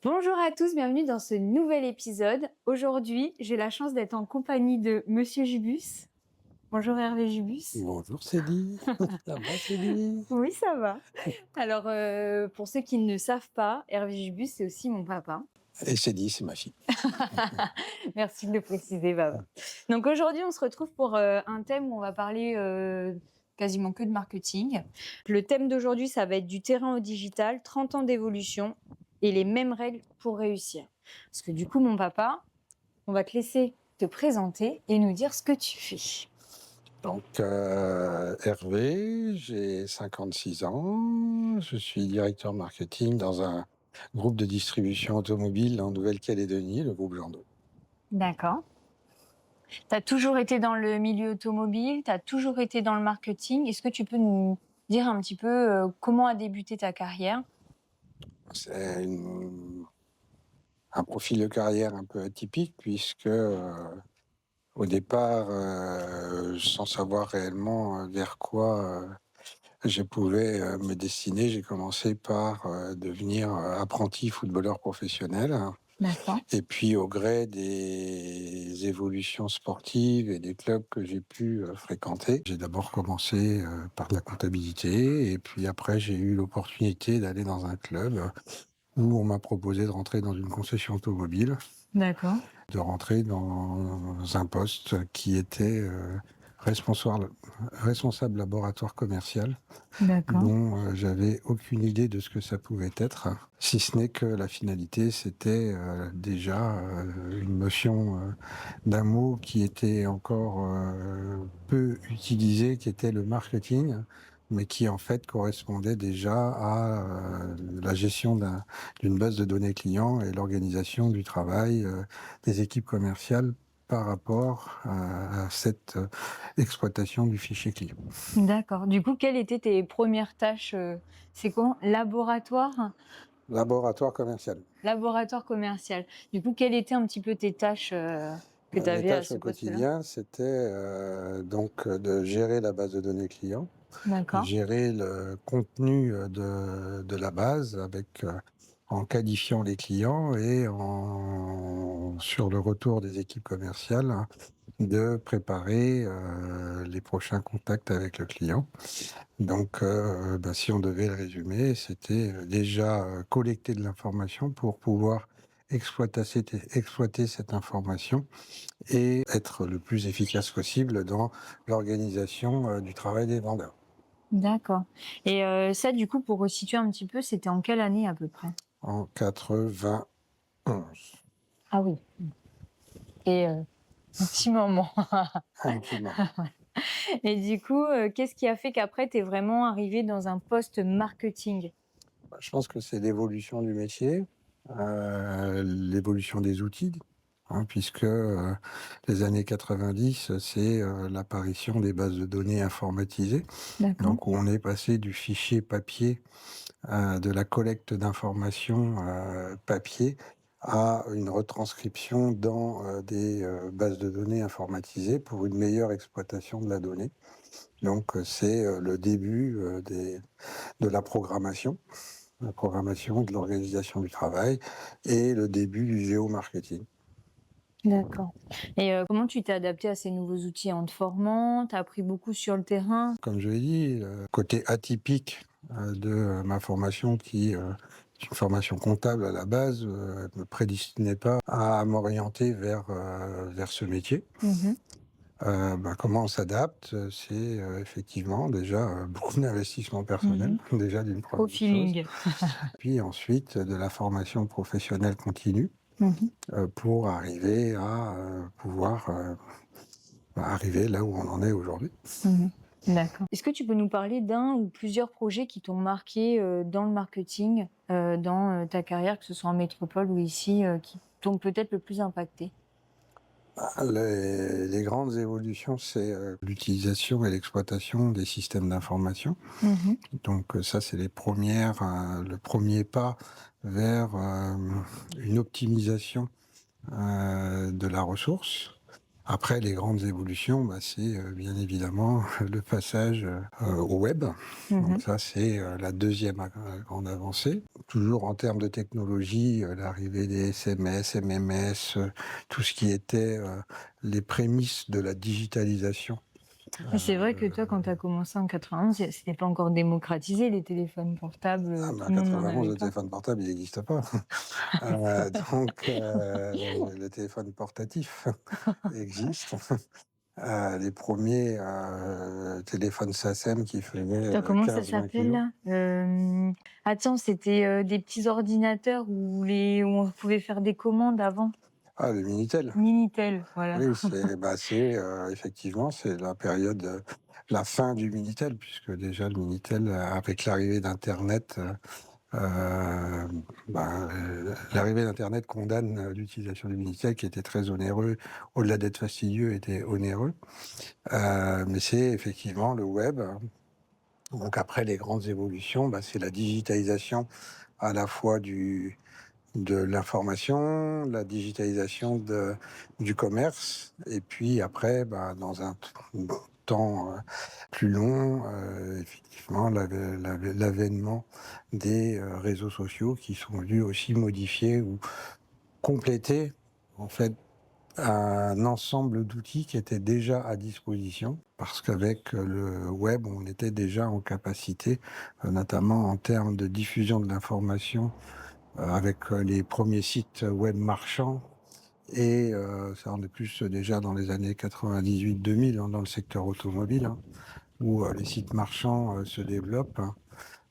Bonjour à tous, bienvenue dans ce nouvel épisode. Aujourd'hui, j'ai la chance d'être en compagnie de Monsieur Jubus. Bonjour Hervé Jubus. Bonjour Célie, ça va Célie? Oui, ça va. Alors, pour ceux qui ne savent pas, Hervé Jubus, c'est aussi mon papa. Et Célie, c'est ma fille. Merci de le préciser, papa. Donc aujourd'hui, on se retrouve pour un thème où on va parler quasiment que de marketing. Le thème d'aujourd'hui, ça va être du terrain au digital, 30 ans d'évolution et les mêmes règles pour réussir. Parce que du coup, mon papa, on va te laisser te présenter et nous dire ce que tu fais. Donc Hervé, j'ai 56 ans, je suis directeur marketing dans un groupe de distribution automobile en Nouvelle-Calédonie, le groupe Jandot. D'accord. Tu as toujours été dans le milieu automobile, tu as toujours été dans le marketing. Est-ce que tu peux nous dire un petit peu comment a débuté ta carrière? C'est un profil de carrière un peu atypique puisque au départ, sans savoir réellement vers quoi je pouvais me destiner, j'ai commencé par devenir apprenti footballeur professionnel. D'accord. Et puis au gré des évolutions sportives et des clubs que j'ai pu fréquenter, j'ai d'abord commencé par de la comptabilité et puis après j'ai eu l'opportunité d'aller dans un club où on m'a proposé de rentrer dans une concession automobile, D'accord. de rentrer dans un poste qui était responsable laboratoire commercial, D'accord. dont j'avais aucune idée de ce que ça pouvait être, si ce n'est que la finalité, c'était déjà une notion d'un mot qui était encore peu utilisé, qui était le marketing, mais qui en fait correspondait déjà à la gestion d'une base de données clients et l'organisation du travail des équipes commerciales par rapport à cette exploitation du fichier client. D'accord. Du coup, quelles étaient tes premières tâches? C'est quoi? Laboratoire? Laboratoire commercial. Laboratoire commercial. Du coup, quelles étaient un petit peu tes tâches que tu Mes avais à tâches ce au poste-là? quotidien, c'était donc de gérer la base de données client, D'accord. gérer le contenu de la base avec en qualifiant les clients et sur le retour des équipes commerciales, hein, de préparer les prochains contacts avec le client. Donc, si on devait le résumer, c'était déjà collecter de l'information pour pouvoir exploiter cette information et être le plus efficace possible dans l'organisation du travail des vendeurs. D'accord. Et ça, du coup, pour resituer un petit peu, c'était en quelle année à peu près? En 91. Ah oui. Et un petit moment. Un petit moment. Et du coup, qu'est-ce qui a fait qu'après, tu es vraiment arrivé dans un poste marketing? Je pense que c'est l'évolution du métier, l'évolution des outils, hein, puisque les années 90, c'est l'apparition des bases de données informatisées. D'accord. Donc, où on est passé du fichier papier, de la collecte d'informations papier, à une retranscription dans des bases de données informatisées pour une meilleure exploitation de la donnée. Donc, c'est le début de la programmation, de l'organisation du travail et le début du géomarketing. D'accord. Et comment tu t'es adapté à ces nouveaux outils? En te formant? Tu as appris beaucoup sur le terrain? Comme je l'ai dit, le côté atypique de ma formation qui est une formation comptable à la base, me prédestinait pas à m'orienter vers ce métier. Mmh. Comment on s'adapte? C'est effectivement déjà beaucoup d'investissement personnel, Mmh. déjà d'une Au première chose. feeling. Puis ensuite de la formation professionnelle continue Mmh. pour arriver à pouvoir arriver là où on en est aujourd'hui. Mmh. D'accord. Est-ce que tu peux nous parler d'un ou plusieurs projets qui t'ont marqué, dans le marketing, dans, ta carrière, que ce soit en métropole ou ici, qui t'ont peut-être le plus impacté? Les grandes évolutions, c'est l'utilisation et l'exploitation des systèmes d'information. Mmh. Donc ça, c'est le premier pas vers une optimisation de la ressource, Après, les grandes évolutions, c'est bien évidemment le passage au web. Donc Mmh. ça, c'est la deuxième grande avancée. Toujours en termes de technologie, l'arrivée des SMS, MMS, tout ce qui était les prémices de la digitalisation. Mais c'est vrai que Euh, toi, quand tu as commencé en 91, c'était pas encore démocratisé les téléphones portables, tout le monde n'en 91, avait le pas. téléphone portable, il n'existe pas. Donc, le téléphone portatif existe. Les premiers téléphones SACEM qui faisaient Attends, comment ça 15-20 s'appelle kilos. là? Attends, c'était, des petits ordinateurs où on pouvait faire des commandes avant? Ah, le Minitel. Minitel, voilà. Oui, effectivement, c'est la période, la fin du Minitel, puisque déjà le Minitel, avec l'arrivée d'internet, l'arrivée d'internet condamne l'utilisation du Minitel qui était très onéreux, au-delà d'être fastidieux, était onéreux. Mais c'est effectivement le web. Donc après les grandes évolutions, c'est la digitalisation à la fois de l'information, la digitalisation du commerce, et puis après, dans un temps plus long, effectivement, l'avènement des réseaux sociaux qui sont venus aussi modifier ou compléter en fait un ensemble d'outils qui étaient déjà à disposition, parce qu'avec le web, on était déjà en capacité, notamment en termes de diffusion de l'information, avec les premiers sites web marchands, et ça en est plus déjà dans les années 98-2000, dans le secteur automobile, où les sites marchands se développent.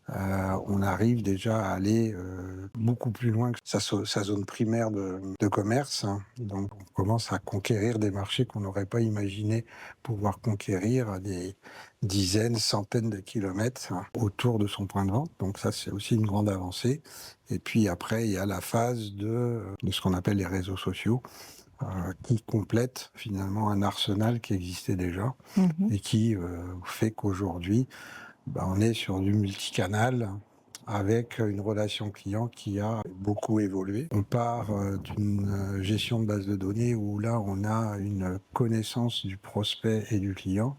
On arrive déjà à aller beaucoup plus loin que sa zone primaire de commerce. Donc on commence à conquérir des marchés qu'on n'aurait pas imaginé pouvoir conquérir à des dizaines, centaines de kilomètres autour de son point de vente. Donc ça, c'est aussi une grande avancée. Et puis après, il y a la phase de ce qu'on appelle les réseaux sociaux, qui complètent finalement un arsenal qui existait déjà Mmh. et qui fait qu'aujourd'hui, on est sur du multicanal avec une relation client qui a beaucoup évolué. On part d'une gestion de base de données où là, on a une connaissance du prospect et du client,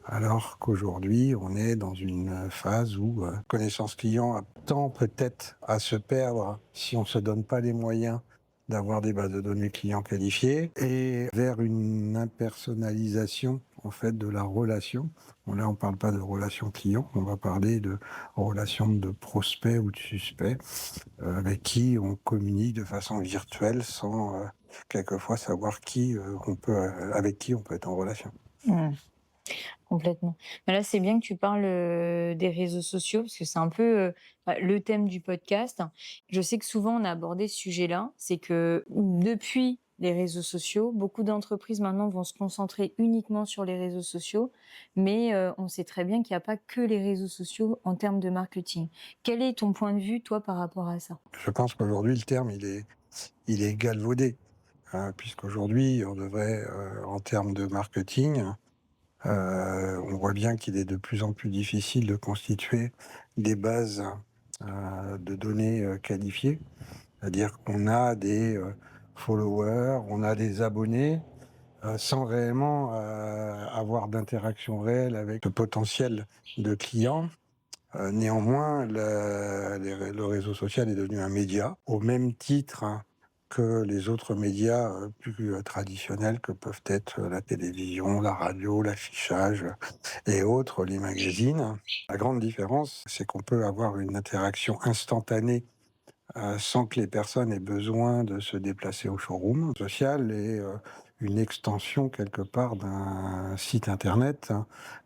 alors qu'aujourd'hui, on est dans une phase où connaissance client tend peut-être à se perdre si on ne se donne pas les moyens d'avoir des bases de données clients qualifiées, et vers une impersonnalisation en fait de la relation. Bon, là, on ne parle pas de relation client, on va parler de relation de prospect ou de suspect avec qui on communique de façon virtuelle sans quelquefois savoir avec qui on peut être en relation. Mmh. Complètement. Mais là, c'est bien que tu parles, des réseaux sociaux parce que c'est un peu, le thème du podcast. Je sais que souvent on a abordé ce sujet-là, c'est que depuis les réseaux sociaux, beaucoup d'entreprises maintenant vont se concentrer uniquement sur les réseaux sociaux, mais on sait très bien qu'il y a pas que les réseaux sociaux en termes de marketing. Quel est ton point de vue, toi, par rapport à ça? Je pense qu'aujourd'hui, le terme, il est galvaudé, puisqu'aujourd'hui, on devrait, en termes de marketing, on voit bien qu'il est de plus en plus difficile de constituer des bases de données qualifiées. C'est-à-dire qu'on a des followers, on a des abonnés, sans réellement avoir d'interaction réelle avec le potentiel de clients. Néanmoins, le réseau social est devenu un média, au même titre que les autres médias plus traditionnels que peuvent être la télévision, la radio, l'affichage et autres, les magazines. La grande différence, c'est qu'on peut avoir une interaction instantanée sans que les personnes aient besoin de se déplacer au showroom social, et une extension quelque part d'un site internet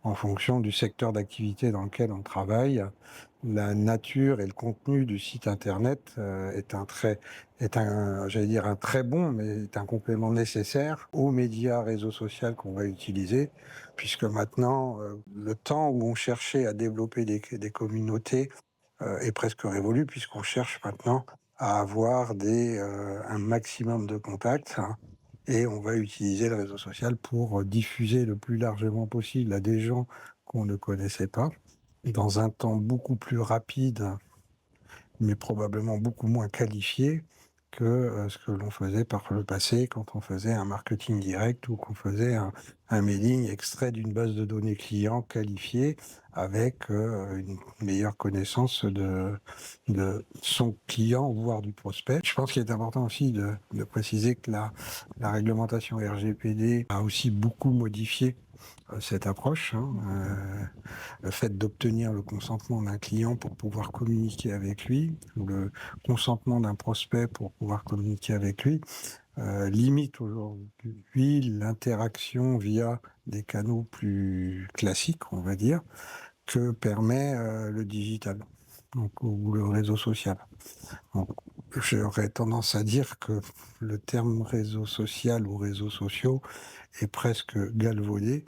en fonction du secteur d'activité dans lequel on travaille. La nature et le contenu du site internet j'allais dire un très bon, mais est un complément nécessaire aux médias réseaux sociaux qu'on va utiliser, puisque maintenant, le temps où on cherchait à développer des communautés est presque révolu, puisqu'on cherche maintenant à avoir un maximum de contacts, et on va utiliser le réseau social pour diffuser le plus largement possible à des gens qu'on ne connaissait pas, dans un temps beaucoup plus rapide, mais probablement beaucoup moins qualifié que ce que l'on faisait par le passé quand on faisait un marketing direct ou qu'on faisait un mailing extrait d'une base de données client qualifiée avec une meilleure connaissance de son client, voire du prospect. Je pense qu'il est important aussi de préciser que la réglementation RGPD a aussi beaucoup modifié cette approche, hein, le fait d'obtenir le consentement d'un client pour pouvoir communiquer avec lui, ou le consentement d'un prospect pour pouvoir communiquer avec lui, limite aujourd'hui l'interaction via des canaux plus classiques, on va dire, que permet le digital, donc, ou le réseau social. Donc, j'aurais tendance à dire que le terme réseau social ou réseaux sociaux est presque galvaudé.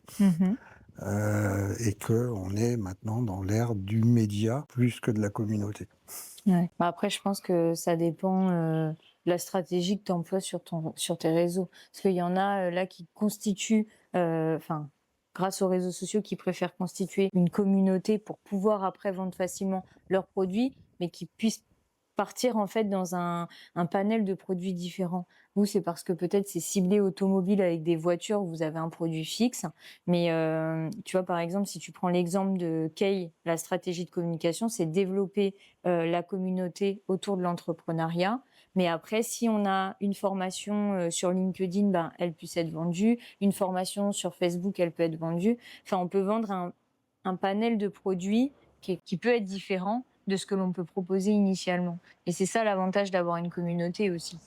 Et qu'on est maintenant dans l'ère du média plus que de la communauté. Ouais. Bah, après, je pense que ça dépend de la stratégie que tu emploies sur tes réseaux. Parce qu'il y en a là qui constituent, enfin, grâce aux réseaux sociaux, qui préfèrent constituer une communauté pour pouvoir après vendre facilement leurs produits, mais qui puissent partir en fait dans un panel de produits différents. Vous, c'est parce que peut-être c'est ciblé automobile avec des voitures, vous avez un produit fixe. Mais tu vois, par exemple, si tu prends l'exemple de Kay, la stratégie de communication, c'est développer la communauté autour de l'entrepreneuriat. Mais après, si on a une formation sur LinkedIn, ben, elle puisse être vendue. Une formation sur Facebook, elle peut être vendue. Enfin, on peut vendre un panel de produits qui peut être différent de ce que l'on peut proposer initialement. Et c'est ça l'avantage d'avoir une communauté aussi.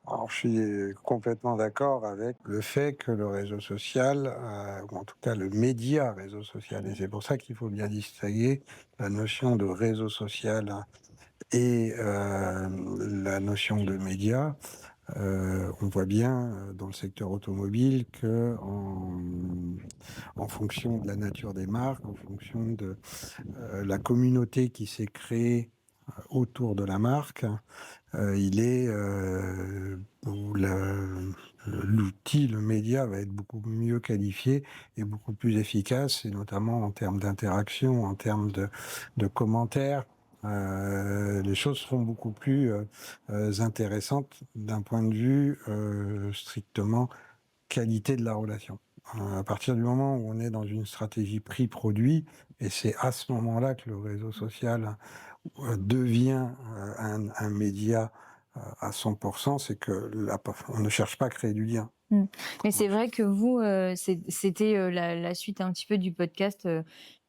Alors, je suis complètement d'accord avec le fait que le réseau social, ou en tout cas le média réseau social, et c'est pour ça qu'il faut bien distinguer la notion de réseau social et la notion de média. On voit bien dans le secteur automobile que en fonction de la nature des marques, en fonction de la communauté qui s'est créée autour de la marque, il est où l'outil, le média va être beaucoup mieux qualifié et beaucoup plus efficace, et notamment en termes d'interaction, en termes de commentaires. Les choses seront beaucoup plus intéressantes d'un point de vue strictement qualité de la relation. À partir du moment où on est dans une stratégie prix-produit, et c'est à ce moment-là que le réseau social devient un média à 100%, c'est que on ne cherche pas à créer du lien. Mais c'est vrai que vous, c'était la suite un petit peu du podcast.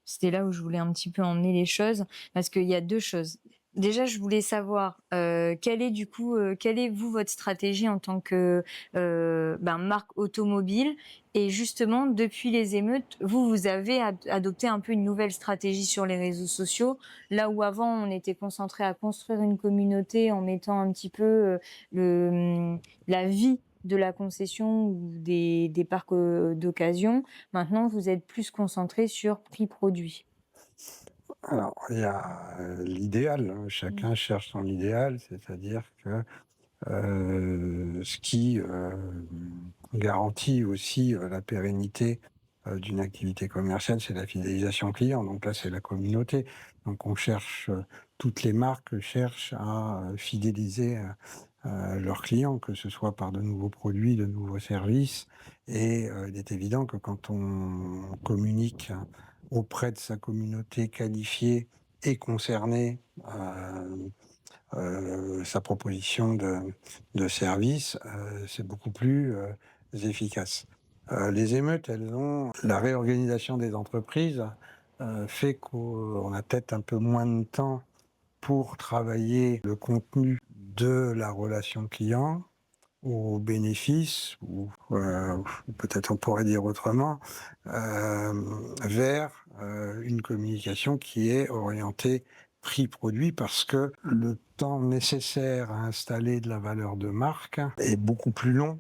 C'était là où je voulais un petit peu emmener les choses. Parce qu'il y a deux choses. Déjà, je voulais savoir quelle est du coup, quelle est vous votre stratégie en tant que ben, marque automobile. Et justement, depuis les émeutes, vous avez adopté un peu une nouvelle stratégie sur les réseaux sociaux. Là où avant, on était concentré à construire une communauté en mettant un petit peu la vie de la concession ou des parcs d'occasion. Maintenant, vous êtes plus concentré sur prix produit. Alors, il y a l'idéal, hein. Chacun cherche son idéal, c'est-à-dire que ce qui garantit aussi la pérennité d'une activité commerciale, c'est la fidélisation client. Donc là, c'est la communauté. Donc on cherche, toutes les marques cherchent à fidéliser leurs clients, que ce soit par de nouveaux produits, de nouveaux services. Et il est évident que quand on communique auprès de sa communauté qualifiée et concernée, sa proposition de service, c'est beaucoup plus efficace. Les émeutes, elles ont la réorganisation des entreprises fait qu'on a peut-être un peu moins de temps pour travailler le contenu de la relation client au bénéfice, ou peut-être on pourrait dire autrement, vers une communication qui est orientée prix-produit, parce que le temps nécessaire à installer de la valeur de marque est beaucoup plus long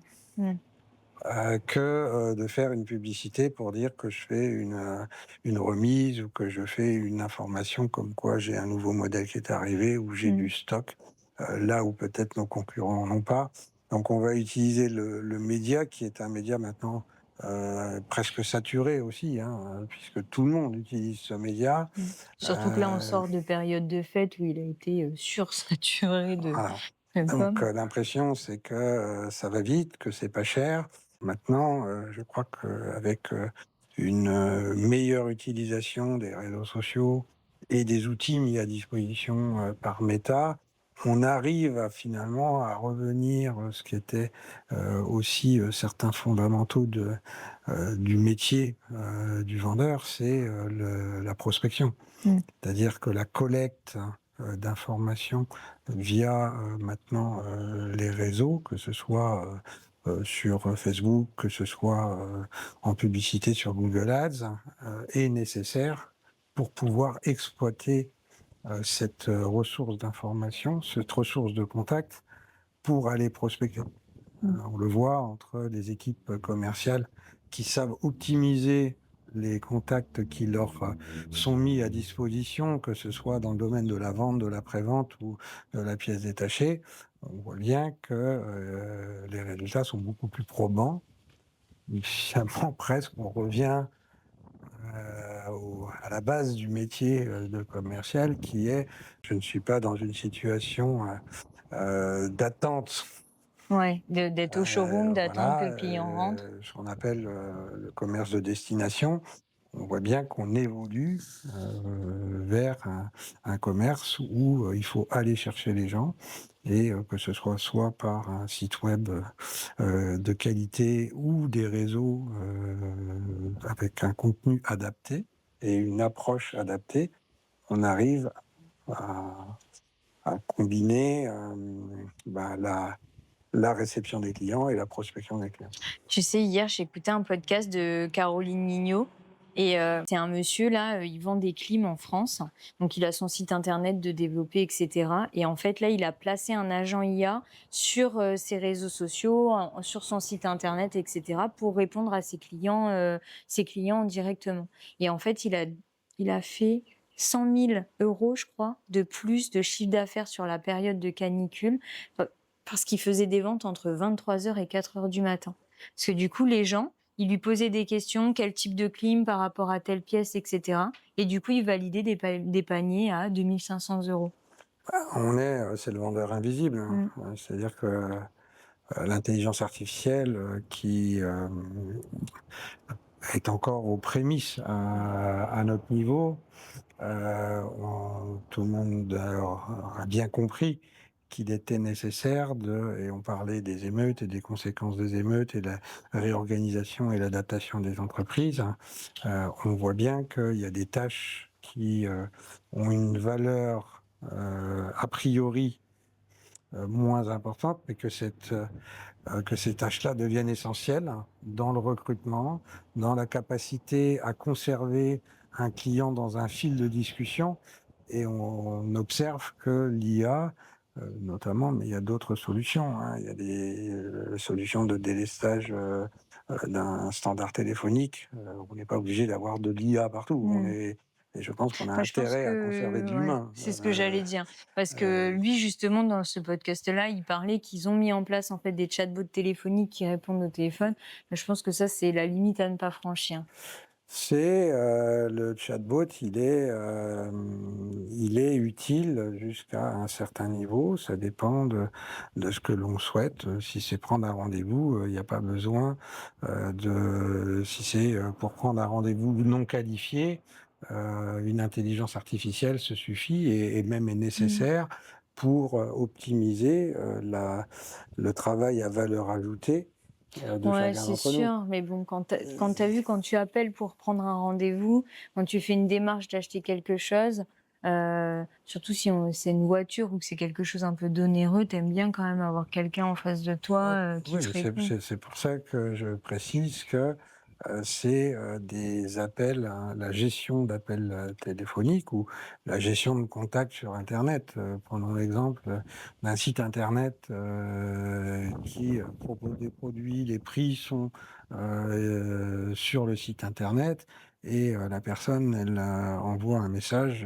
que de faire une publicité pour dire que je fais une remise, ou que je fais une information comme quoi j'ai un nouveau modèle qui est arrivé, ou j'ai du stock, là où peut-être nos concurrents n'en ont pas. Donc on va utiliser le média, qui est un média maintenant presque saturé aussi, hein, puisque tout le monde utilise ce média. Surtout que là, on Euh, sort de période de fête où il a été sursaturé de, voilà. Comme Donc comme. l'impression, c'est que, ça va vite, que c'est pas cher. Maintenant, je crois qu'avec, une, meilleure utilisation des réseaux sociaux et des outils mis à disposition, par Meta, on arrive à finalement à revenir, ce qui était, aussi, certains fondamentaux du métier, du vendeur, c'est, la prospection. Mmh. C'est-à-dire que la collecte, d'informations via, maintenant, les réseaux, que ce soit, sur, Facebook, que ce soit, en publicité sur Google Ads, est nécessaire pour pouvoir exploiter, cette, ressource d'information, cette ressource de contact pour aller prospecter. Mmh. On le voit entre les équipes commerciales qui savent optimiser les contacts qui leur sont mis à disposition, que ce soit dans le domaine de la vente, de la prévente ou de la pièce détachée. On voit bien que les résultats sont beaucoup plus probants. Finalement, presque, on revient à la base du métier de commercial qui est, je ne suis pas dans une situation d'attente. Ouais, d'être au showroom, d'attendre que Voilà, le client rentre. ce qu'on appelle, le commerce de destination. On voit bien qu'on évolue, vers un commerce où, il faut aller chercher les gens et que ce soit par un site web, de qualité ou des réseaux, avec un contenu adapté et une approche adaptée, on arrive à combiner, la réception des clients et la prospection des clients. Tu sais, hier, j'ai écouté un podcast de Caroline Mignot et c'est un monsieur là, il vend des clims en France. Donc il a son site internet de développer et cetera et en fait là, il a placé un agent IA sur, ses réseaux sociaux, sur son site internet et cetera pour répondre à ses clients directement et en fait, il a fait 100 000 € je crois, de plus de chiffre d'affaires sur la période de canicule, parce qu'il faisait des ventes entre 23h et 4h du matin. Parce que du coup, les gens, ils lui posaient des questions, quel type de clim par rapport à telle pièce, etc. Et du coup, il validait des paniers à 2 500 €. C'est le vendeur invisible, hein. Mm. C'est-à-dire que l'intelligence artificielle qui est encore aux prémices à notre niveau, tout le monde a bien compris qu'il était nécessaire et on parlait des émeutes et des conséquences des émeutes et de la réorganisation et l'adaptation des entreprises. On voit bien qu'il y a des tâches qui ont une valeur a priori moins importante, mais que ces tâches-là deviennent essentielles dans le recrutement, dans la capacité à conserver un client dans un fil de discussion. Et on observe que l'IA, notamment, mais il y a d'autres solutions, hein. Il y a des solutions de délestage d'un standard téléphonique. On n'est pas obligé d'avoir de l'IA partout. Mm. Et je pense qu'on a Moi, je pense intérêt à conserver que de ouais, l'humain. c'est ce que j'allais dire. Parce que Euh, lui, justement, dans ce podcast-là, il parlait qu'ils ont mis en place en fait des chatbots téléphoniques qui répondent au téléphone. Mais je pense que ça, c'est la limite à ne pas franchir. C'est le chatbot, il est utile jusqu'à un certain niveau. Ça dépend de ce que l'on souhaite. Si c'est prendre un rendez-vous, il n'y a pas besoin si c'est pour prendre un rendez-vous non qualifié, une intelligence artificielle se suffit et même est Mm. nécessaire pour optimiser le travail à valeur ajoutée de Ouais, chacun c'est d'entre nous. sûr. Mais bon, quand t'as vu, quand tu appelles pour prendre un rendez-vous, quand tu fais une démarche d'acheter quelque chose, surtout si c'est une voiture ou que c'est quelque chose un peu d'onéreux, t'aimes bien quand même avoir quelqu'un en face de toi, qui Oui, te mais répond. c'est pour ça que je précise que c'est des appels, hein, la gestion d'appels téléphoniques ou la gestion de contacts sur Internet. Prenons l'exemple d'un site Internet qui propose des produits, les prix sont sur le site Internet et la personne, elle envoie un message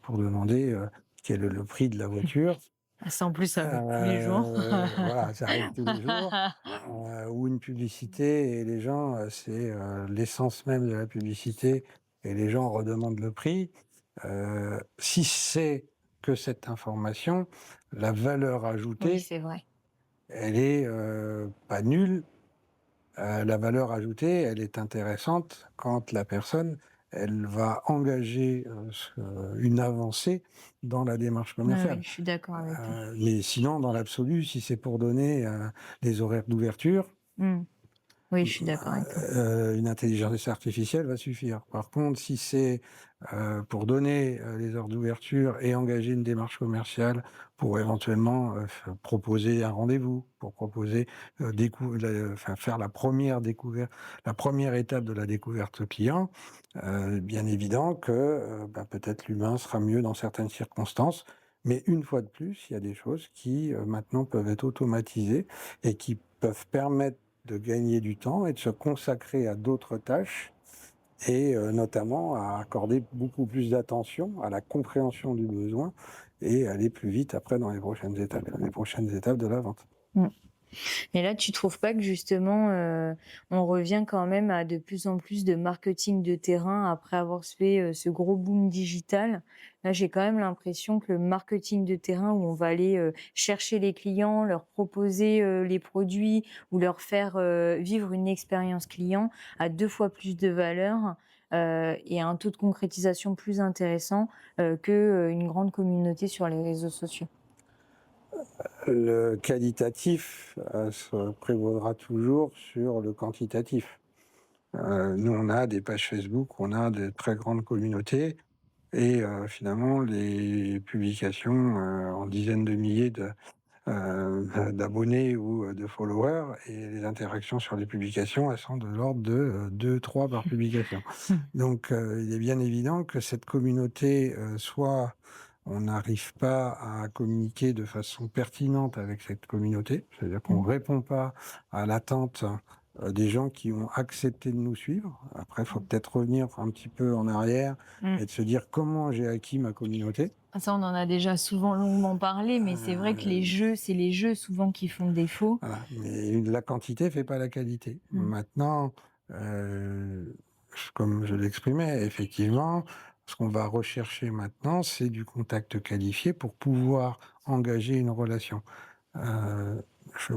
pour demander quel est le prix de la voiture. Ah, ça, en plus, ça arrive tous les jours. Voilà, ça arrive tous les jours. Ou une publicité et les gens, c'est l'essence même de la publicité et les gens redemandent le prix. Si c'est que cette information, la valeur Oui, ajoutée, c'est vrai. elle est pas nulle. La valeur ajoutée, elle est intéressante quand la personne, elle va engager une avancée dans la démarche Oui, commerciale. oui, je suis d'accord avec toi. Mais sinon, dans l'absolu, si c'est pour donner des horaires d'ouverture, Mmh. Oui, je suis d'accord avec toi. une intelligence artificielle va suffire. Par contre, si c'est pour donner les heures d'ouverture et engager une démarche commerciale pour éventuellement proposer un rendez-vous, pour proposer enfin, faire la première découverte, la première étape de la découverte client, bien évident que peut-être l'humain sera mieux dans certaines circonstances. Mais une fois de plus, il y a des choses qui maintenant peuvent être automatisées et qui peuvent permettre de gagner du temps et de se consacrer à d'autres tâches et notamment à accorder beaucoup plus d'attention à la compréhension du besoin et aller plus vite après dans les prochaines étapes de la vente. Mmh. Et là, tu trouves pas que justement, on revient quand même à de plus en plus de marketing de terrain après avoir fait, ce gros boom digital? Là, j'ai quand même l'impression que le marketing de terrain où on va aller, chercher les clients, leur proposer, les produits ou leur faire, vivre une expérience client a 2 fois plus de valeur, et un taux de concrétisation plus intéressant, que, une grande communauté sur les réseaux sociaux. Le qualitatif se prévaudra toujours sur le quantitatif. Nous, on a des pages Facebook, on a de très grandes communautés et finalement les publications en dizaines de milliers d'abonnés ou de followers et les interactions sur les publications, elles sont de l'ordre de 2-3 par publication. Mmh. Donc il est bien évident que cette communauté, soit on n'arrive pas à communiquer de façon pertinente avec cette communauté, c'est-à-dire qu'on Mmh. ne répond pas à l'attente des gens qui ont accepté de nous suivre. Après, il faut peut-être revenir un petit peu en arrière Mmh. et de se dire comment j'ai acquis ma communauté. Ah ça, on en a déjà souvent longuement parlé, mais c'est vrai que Euh, c'est les jeux souvent qui font défaut. Voilà, mais la quantité fait pas la qualité. Mmh. Maintenant, comme je l'exprimais, effectivement, ce qu'on va rechercher maintenant, c'est du contact qualifié pour pouvoir engager une relation. Heu, je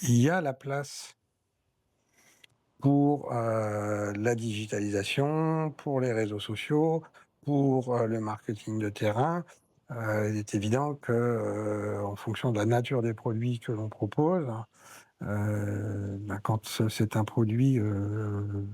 Il y a la place pour, la digitalisation, pour les réseaux sociaux, pour, le marketing de terrain. Il est évident que, en fonction de la nature des produits que l'on propose, quand c'est un produit,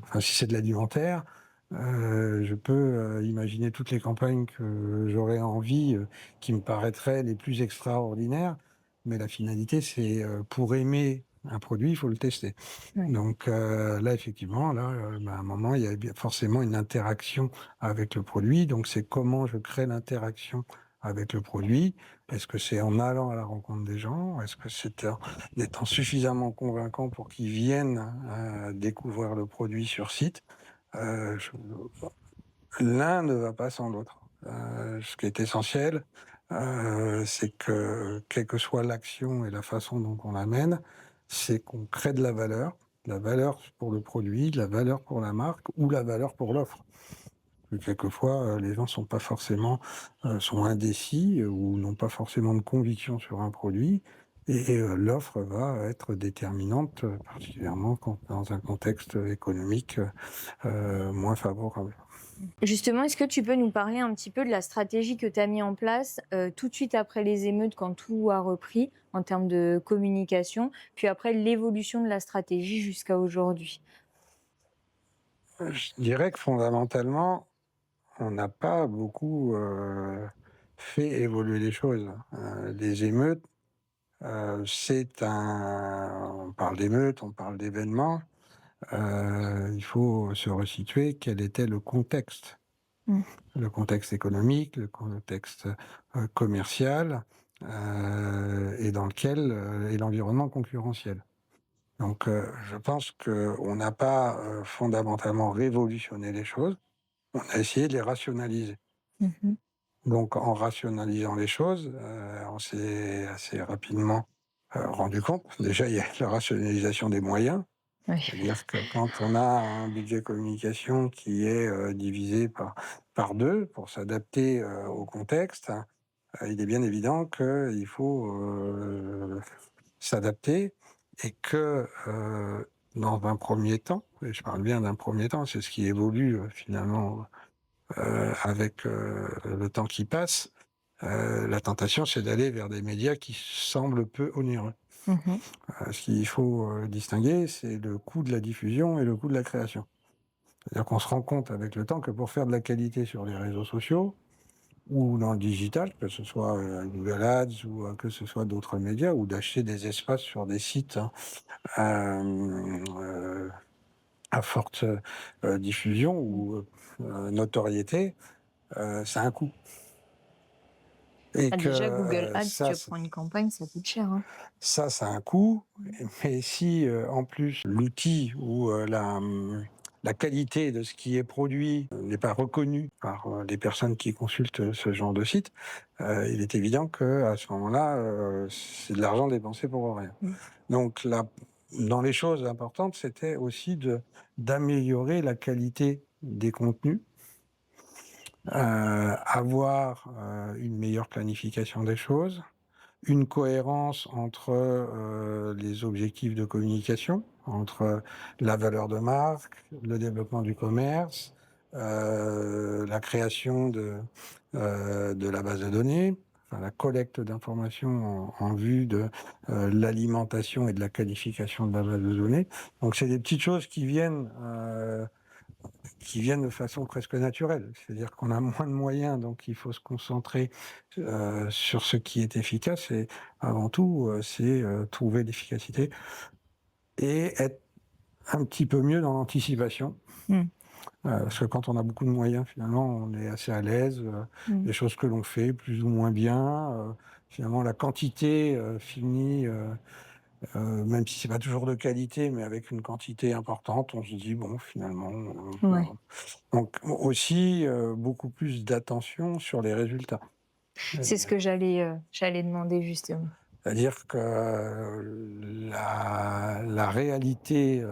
enfin si c'est de l'alimentaire, je peux, imaginer toutes les campagnes que j'aurais envie, qui me paraîtraient les plus extraordinaires. Mais la finalité, c'est, pour aimer un produit, il faut le tester. Ouais. Donc, là effectivement, là, à un moment, il y a bien forcément une interaction avec le produit. Donc c'est comment je crée l'interaction avec le produit? Est-ce que c'est en allant à la rencontre des gens? Est-ce que c'est en étant suffisamment convaincant pour qu'ils viennent, découvrir le produit sur site? Je L'un ne va pas sans l'autre. Ce qui est essentiel, c'est que, quelle que soit l'action et la façon dont on la mène, c'est qu'on crée de la valeur pour le produit, de la valeur pour la marque ou la valeur pour l'offre. Quelquefois, les gens sont pas forcément, sont indécis ou n'ont pas forcément de conviction sur un produit et l'offre va être déterminante, particulièrement quand dans un contexte économique, moins favorable. Justement, est-ce que tu peux nous parler un petit peu de la stratégie que tu as mis en place, tout de suite après les émeutes quand tout a repris en termes de communication, puis après l'évolution de la stratégie jusqu'à aujourd'hui? Je dirais que fondamentalement, on n'a pas beaucoup, fait évoluer les choses. Les émeutes, c'est un on parle d'émeutes, on parle d'événements, il faut se resituer quel était le contexte. Mmh. Le contexte économique, le contexte, commercial, et dans lequel, et l'environnement concurrentiel. Donc, je pense qu'on n'a pas, fondamentalement révolutionné les choses, on a essayé de les rationaliser. Mmh mh. Donc en rationalisant les choses, on s'est assez rapidement, rendu compte. Déjà, il y a la rationalisation des moyens, Oui. c'est-à-dire que quand on a un budget communication qui est, divisé par 2 pour s'adapter, au contexte, il est bien évident qu'il faut s'adapter et que dans un premier temps, et je parle bien d'un premier temps, c'est ce qui évolue finalement avec le temps qui passe, la tentation c'est d'aller vers des médias qui semblent peu onéreux. Mhm. Ce qu'il faut distinguer, c'est le coût de la diffusion et le coût de la création. C'est-à-dire qu'on se rend compte avec le temps que pour faire de la qualité sur les réseaux sociaux, ou dans le digital, que ce soit Google Ads ou que ce soit d'autres médias, ou d'acheter des espaces sur des sites à forte diffusion ou notoriété, ça a un coût. Et Ah, que déjà, Google Ads, si tu ça, veux prendre une campagne, ça coûte cher, hein. ça a un coût. Mais si en plus l'outil ou la qualité de ce qui est produit n'est pas reconnue par les personnes qui consultent ce genre de site, il est évident qu'à ce moment-là, c'est de l'argent dépensé pour rien. Donc là, dans les choses importantes, c'était aussi d'améliorer la qualité des contenus, avoir une meilleure planification des choses, une cohérence entre les objectifs de communication, entre la valeur de marque, le développement du commerce, la création de la base de données, enfin, la collecte d'informations en vue de l'alimentation et de la qualification de la base de données. Donc c'est des petites choses qui viennent de façon presque naturelle. C'est-à-dire qu'on a moins de moyens, donc il faut se concentrer sur ce qui est efficace. Et avant tout, c'est trouver l'efficacité et être un petit peu mieux dans l'anticipation. Parce que quand on a beaucoup de moyens, finalement, on est assez à l'aise. Les choses que l'on fait, plus ou moins bien. Finalement, la quantité finit... même si c'est pas toujours de qualité, mais avec une quantité importante, on se dit bon, finalement. Ouais. Donc aussi beaucoup plus d'attention sur les résultats. C'est ce que j'allais demander justement. C'est-à-dire que la réalité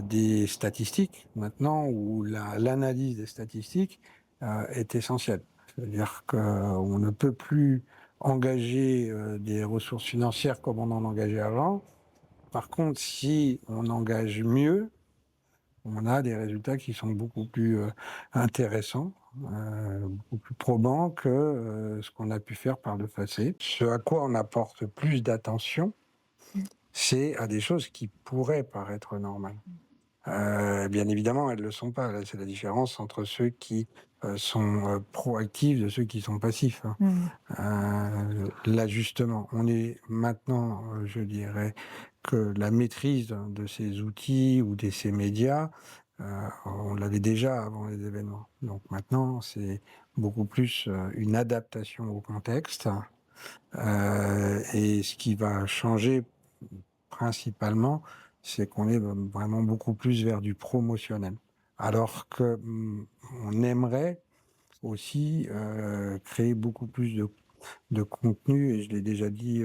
des statistiques maintenant, ou l'analyse des statistiques est essentielle. C'est-à-dire qu'on ne peut plus engager des ressources financières comme on en engageait avant. Par contre, si on engage mieux, on a des résultats qui sont beaucoup plus intéressants, beaucoup plus probants que ce qu'on a pu faire par le passé. Ce à quoi on apporte plus d'attention, c'est à des choses qui pourraient paraître normales. Bien évidemment, elles ne le sont pas. Là, c'est la différence entre ceux qui sont proactifs de ceux qui sont passifs. L'ajustement. On est maintenant, je dirais, que la maîtrise de ces outils ou de ces médias, on l'avait déjà avant les événements. Donc maintenant, c'est beaucoup plus une adaptation au contexte. Et ce qui va changer principalement, c'est qu'on est vraiment beaucoup plus vers du promotionnel. Alors que on aimerait aussi créer beaucoup plus de contenu, et je l'ai déjà dit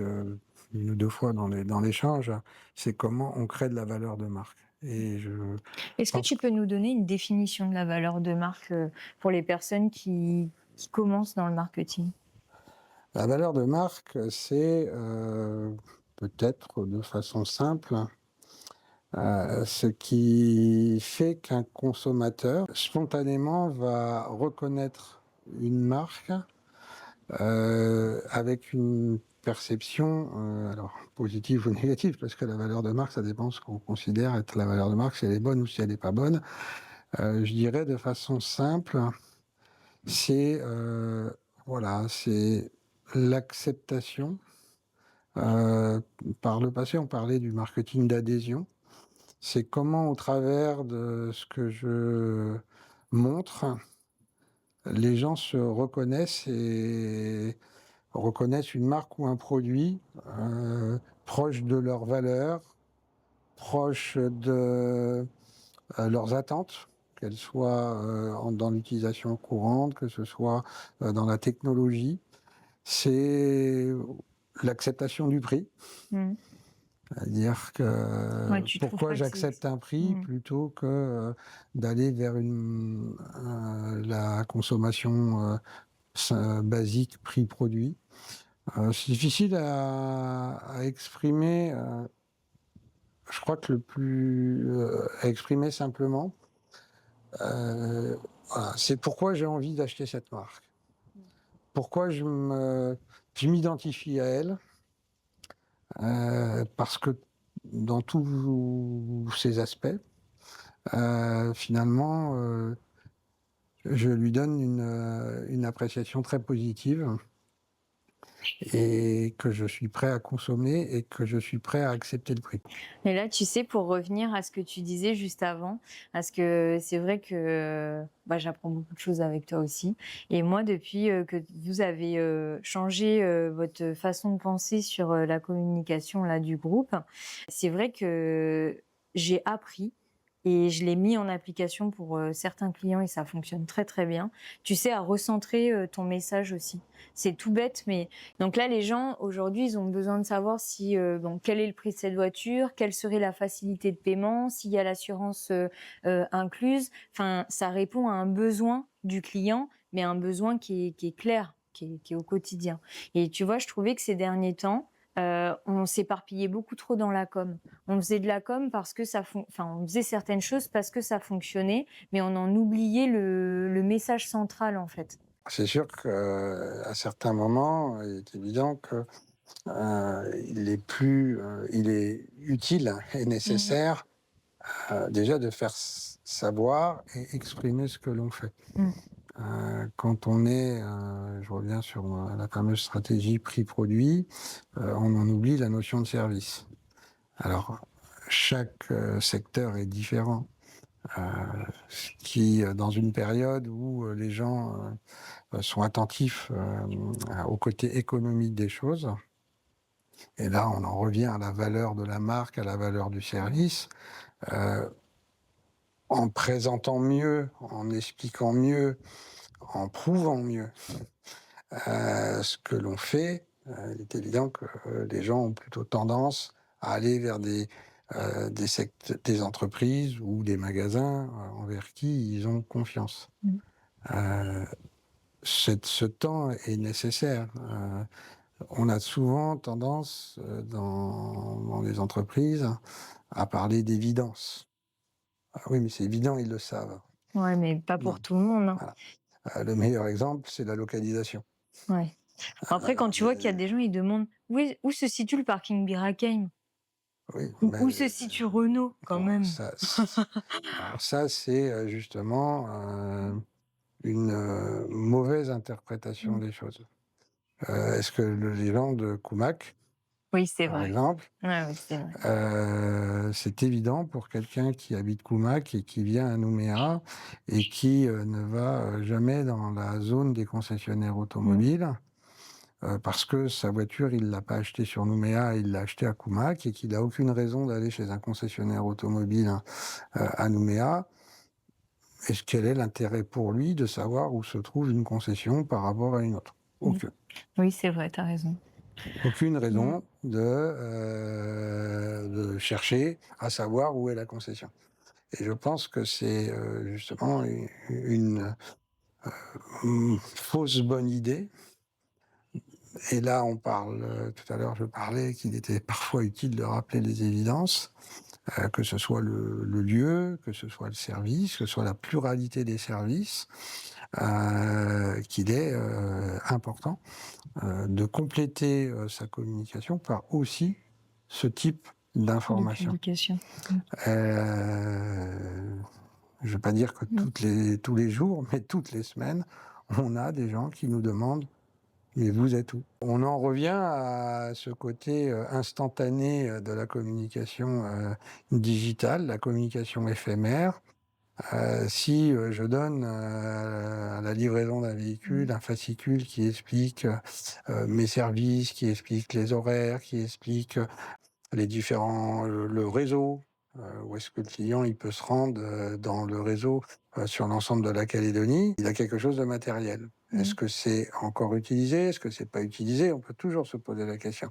une ou deux fois dans l'échange, c'est comment on crée de la valeur de marque. Et Est-ce que tu peux nous donner une définition de la valeur de marque pour les personnes qui commencent dans le marketing? la valeur de marque, c'est peut-être de façon simple ce qui fait qu'un consommateur spontanément va reconnaître une marque avec une perception, alors positive ou négative, parce que la valeur de marque, ça dépend de ce qu'on considère être la valeur de marque, si elle est bonne ou si elle n'est pas bonne. Je dirais de façon simple, c'est voilà, c'est l'acceptation. Par le passé, on parlait du marketing d'adhésion. C'est comment, au travers de ce que je montre, les gens se reconnaissent et reconnaissent une marque ou un produit proche de leurs valeurs, proche de leurs attentes, qu'elles soient dans l'utilisation courante, que ce soit dans la technologie. C'est l'acceptation du prix. C'est-à-dire que Ouais, tu trouves pourquoi pas que j'accepte un prix plutôt que d'aller vers la consommation basique prix-produit. C'est difficile à exprimer, je crois que à exprimer simplement. Voilà, c'est pourquoi j'ai envie d'acheter cette marque. Pourquoi je m'identifie à elle, parce que dans tous ces aspects, finalement, je lui donne une appréciation très positive et que je suis prêt à consommer et que je suis prêt à accepter le prix. Et là, tu sais, pour revenir à ce que tu disais juste avant, parce que c'est vrai que bah, j'apprends beaucoup de choses avec toi aussi. Et moi, depuis que vous avez changé votre façon de penser sur la communication là, du groupe, c'est vrai que j'ai appris et je l'ai mis en application pour certains clients et ça fonctionne très très bien. Tu sais, à recentrer ton message aussi. C'est tout bête, mais donc là, les gens, aujourd'hui, ils ont besoin de savoir si, bon, quel est le prix de cette voiture, quelle serait la facilité de paiement, s'il y a l'assurance incluse. Enfin, ça répond à un besoin du client, mais un besoin qui est clair, qui est au quotidien. Et tu vois, je trouvais que ces derniers temps, on s'éparpillait beaucoup trop dans la com. On faisait de la com parce que on faisait certaines choses parce que ça fonctionnait, mais on en oubliait le message central, en fait. C'est sûr qu'à certains moments, il est évident que il est utile et Mmh. nécessaire déjà de faire savoir et exprimer ce que l'on fait. Mmh. Quand on est, je reviens sur la fameuse stratégie prix-produit, on en oublie la notion de service. Alors, chaque secteur est différent. Dans une période où les gens sont attentifs au côté économique des choses, et là on en revient à la valeur de la marque, à la valeur du service, euh, en présentant mieux, en expliquant mieux, en prouvant mieux ce que l'on fait, il est évident que les gens ont plutôt tendance à aller vers des entreprises ou des magasins envers qui ils ont confiance. Mmh. Euh, ce temps est nécessaire. On a souvent tendance dans les entreprises à parler d'évidence. Ah oui, mais c'est évident, ils le savent. Ouais, mais pas pour Non. tout le monde, hein. Voilà. Le meilleur exemple, c'est la localisation. Ouais. Après, quand tu vois qu'il y a des gens, ils demandent: «Où se situe le parking Birakeim?» Oui, ou mais «Où se situe Renault?» quand bon, même. alors ça, c'est justement une mauvaise interprétation Mmh. des choses. Est-ce que les gens de Kumak, Oui, c'est par vrai. exemple, Ouais, oui, c'est vrai. c'est évident pour quelqu'un qui habite Kumak et qui vient à Nouméa et qui ne va jamais dans la zone des concessionnaires Mmh. automobiles, parce que sa voiture, il l'a pas achetée sur Nouméa, il l'a achetée à Kumak et qu'il n'a aucune raison d'aller chez un concessionnaire automobile à Nouméa. Est-ce quel est l'intérêt pour lui de savoir où se trouve une concession par rapport à une autre? Mmh. Aucune. Oui, c'est vrai, tu as raison. Aucune Mmh. raison de chercher à savoir où est la concession. Et je pense que c'est justement une fausse bonne idée. Et là, on parle, tout à l'heure, je parlais qu'il était parfois utile de rappeler les évidences, que ce soit le lieu, que ce soit le service, que ce soit la pluralité des services, qu'il est important de compléter sa communication par aussi ce type De d'information. publication. Mmh. Je ne veux pas dire que Mmh. tous les jours, mais toutes les semaines, on a des gens qui nous demandent mais vous êtes où? On en revient à ce côté instantané de la communication digitale, la communication éphémère. Si je donne à la livraison d'un Mmh. véhicule un fascicule qui explique mes services, qui explique les horaires, qui explique les différents, le réseau, où est-ce que le client il peut se rendre dans le réseau sur l'ensemble de la Calédonie, il a quelque chose de matériel. Est-ce Mmh. que c'est encore utilisé? Est-ce que c'est pas utilisé? On peut toujours se poser la question.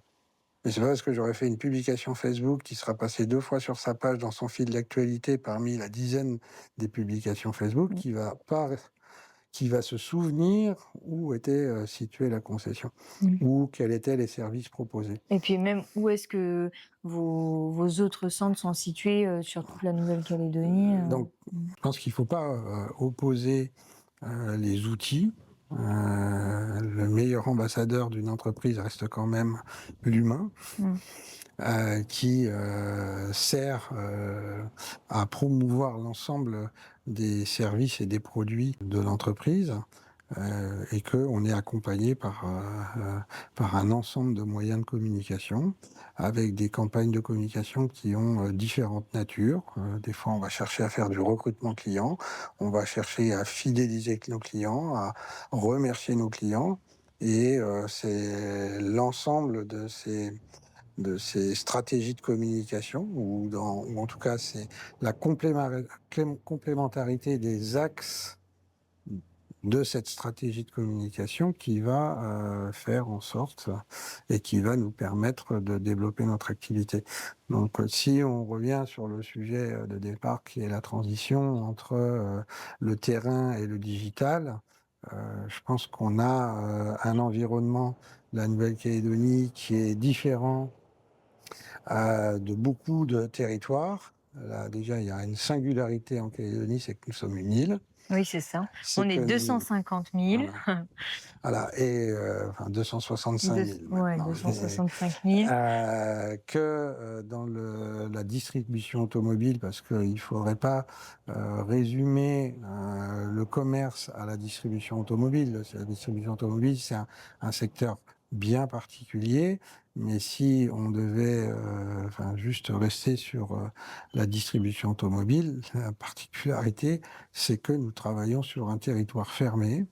Mais c'est pas parce que j'aurais fait une publication Facebook qui sera passée 2 fois sur sa page dans son fil d'actualité parmi la dizaine des publications Facebook Mmh. qui va se souvenir où était située la concession Mmh. ou quels étaient les services proposés. Et puis même, où est-ce que vos autres centres sont situés, sur toute la Nouvelle-Calédonie? Donc, Mmh. je pense qu'il ne faut pas opposer les outils. Le meilleur ambassadeur d'une entreprise reste quand même l'humain. Mmh. Qui sert à promouvoir l'ensemble des services et des produits de l'entreprise et qu'on est accompagné par un ensemble de moyens de communication avec des campagnes de communication qui ont différentes natures. Des fois, on va chercher à faire du recrutement client, on va chercher à fidéliser nos clients, à remercier nos clients et c'est l'ensemble de ces stratégies de communication, ou en tout cas c'est la complémentarité des axes de cette stratégie de communication qui va faire en sorte et qui va nous permettre de développer notre activité. Donc si on revient sur le sujet de départ qui est la transition entre le terrain et le digital, je pense qu'on a un environnement, la Nouvelle-Calédonie, qui est différent de beaucoup de territoires. Là, déjà, il y a une singularité en Calédonie, c'est que nous sommes une île. Oui, c'est ça. C'est On est que nous, 250 000. voilà, et enfin 265 000 Ouais, maintenant. 265 000. Que dans la distribution automobile, parce qu'il ne faudrait pas résumer le commerce à la distribution automobile. La distribution automobile, c'est un secteur bien particulier, mais si on devait juste rester sur la distribution automobile, la particularité, c'est que nous travaillons sur un territoire fermé,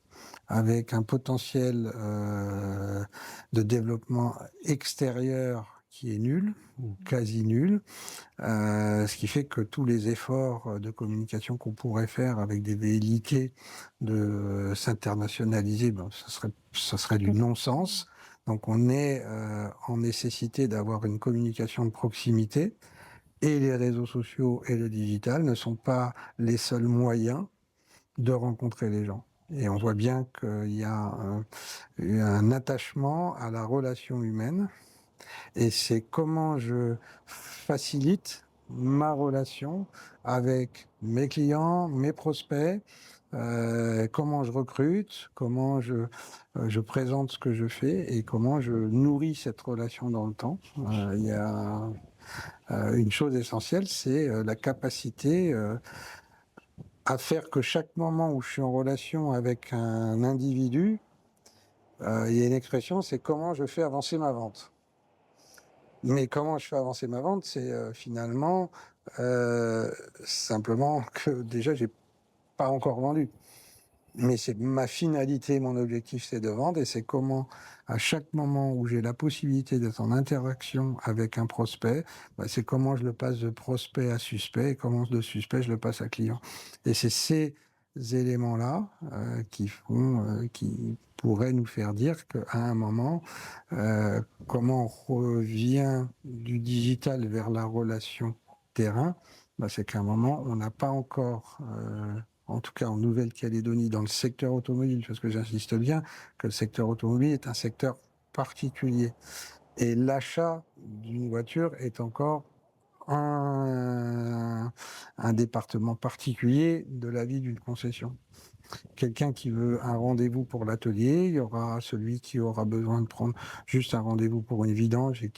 avec un potentiel de développement extérieur qui est nul ou quasi nul, ce qui fait que tous les efforts de communication qu'on pourrait faire avec des velléités de s'internationaliser, ça serait du non-sens. Donc on est en nécessité d'avoir une communication de proximité, et les réseaux sociaux et le digital ne sont pas les seuls moyens de rencontrer les gens. Et on voit bien qu'il y a un attachement à la relation humaine, et c'est comment je facilite ma relation avec mes clients, mes prospects, comment je recrute, comment je présente ce que je fais et comment je nourris cette relation dans le temps. Il y a une chose essentielle, c'est la capacité à faire que chaque moment où je suis en relation avec un individu, il y a une expression, c'est comment je fais avancer ma vente. Mais comment je fais avancer ma vente, c'est finalement simplement que déjà, j'ai pas encore vendu. Mais c'est ma finalité, mon objectif, c'est de vendre, et c'est comment, à chaque moment où j'ai la possibilité d'être en interaction avec un prospect, c'est comment je le passe de prospect à suspect, et comment de suspect je le passe à client. Et c'est ces éléments-là qui pourraient nous faire dire qu'à un moment, comment on revient du digital vers la relation terrain, c'est qu'à un moment, on n'a pas encore en tout cas en Nouvelle-Calédonie, dans le secteur automobile, parce que j'insiste bien que le secteur automobile est un secteur particulier. Et l'achat d'une voiture est encore un département particulier de la vie d'une concession. Quelqu'un qui veut un rendez-vous pour l'atelier, il y aura celui qui aura besoin de prendre juste un rendez-vous pour une vidange, et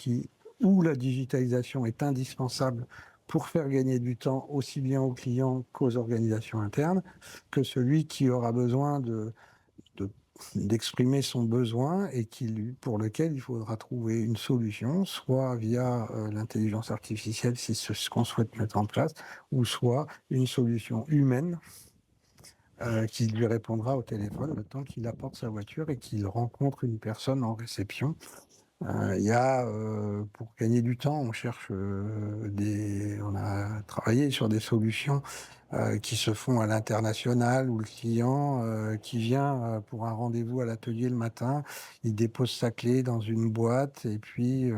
où la digitalisation est indispensable pour faire gagner du temps aussi bien aux clients qu'aux organisations internes, que celui qui aura besoin d'exprimer son besoin et pour lequel il faudra trouver une solution, soit via l'intelligence artificielle, si c'est ce qu'on souhaite mettre en place, ou soit une solution humaine qui lui répondra au téléphone le temps qu'il apporte sa voiture et qu'il rencontre une personne en réception Il y a, pour gagner du temps, on a travaillé sur des solutions, qui se font à l'international où le client, qui vient, pour un rendez-vous à l'atelier le matin, il dépose sa clé dans une boîte et puis,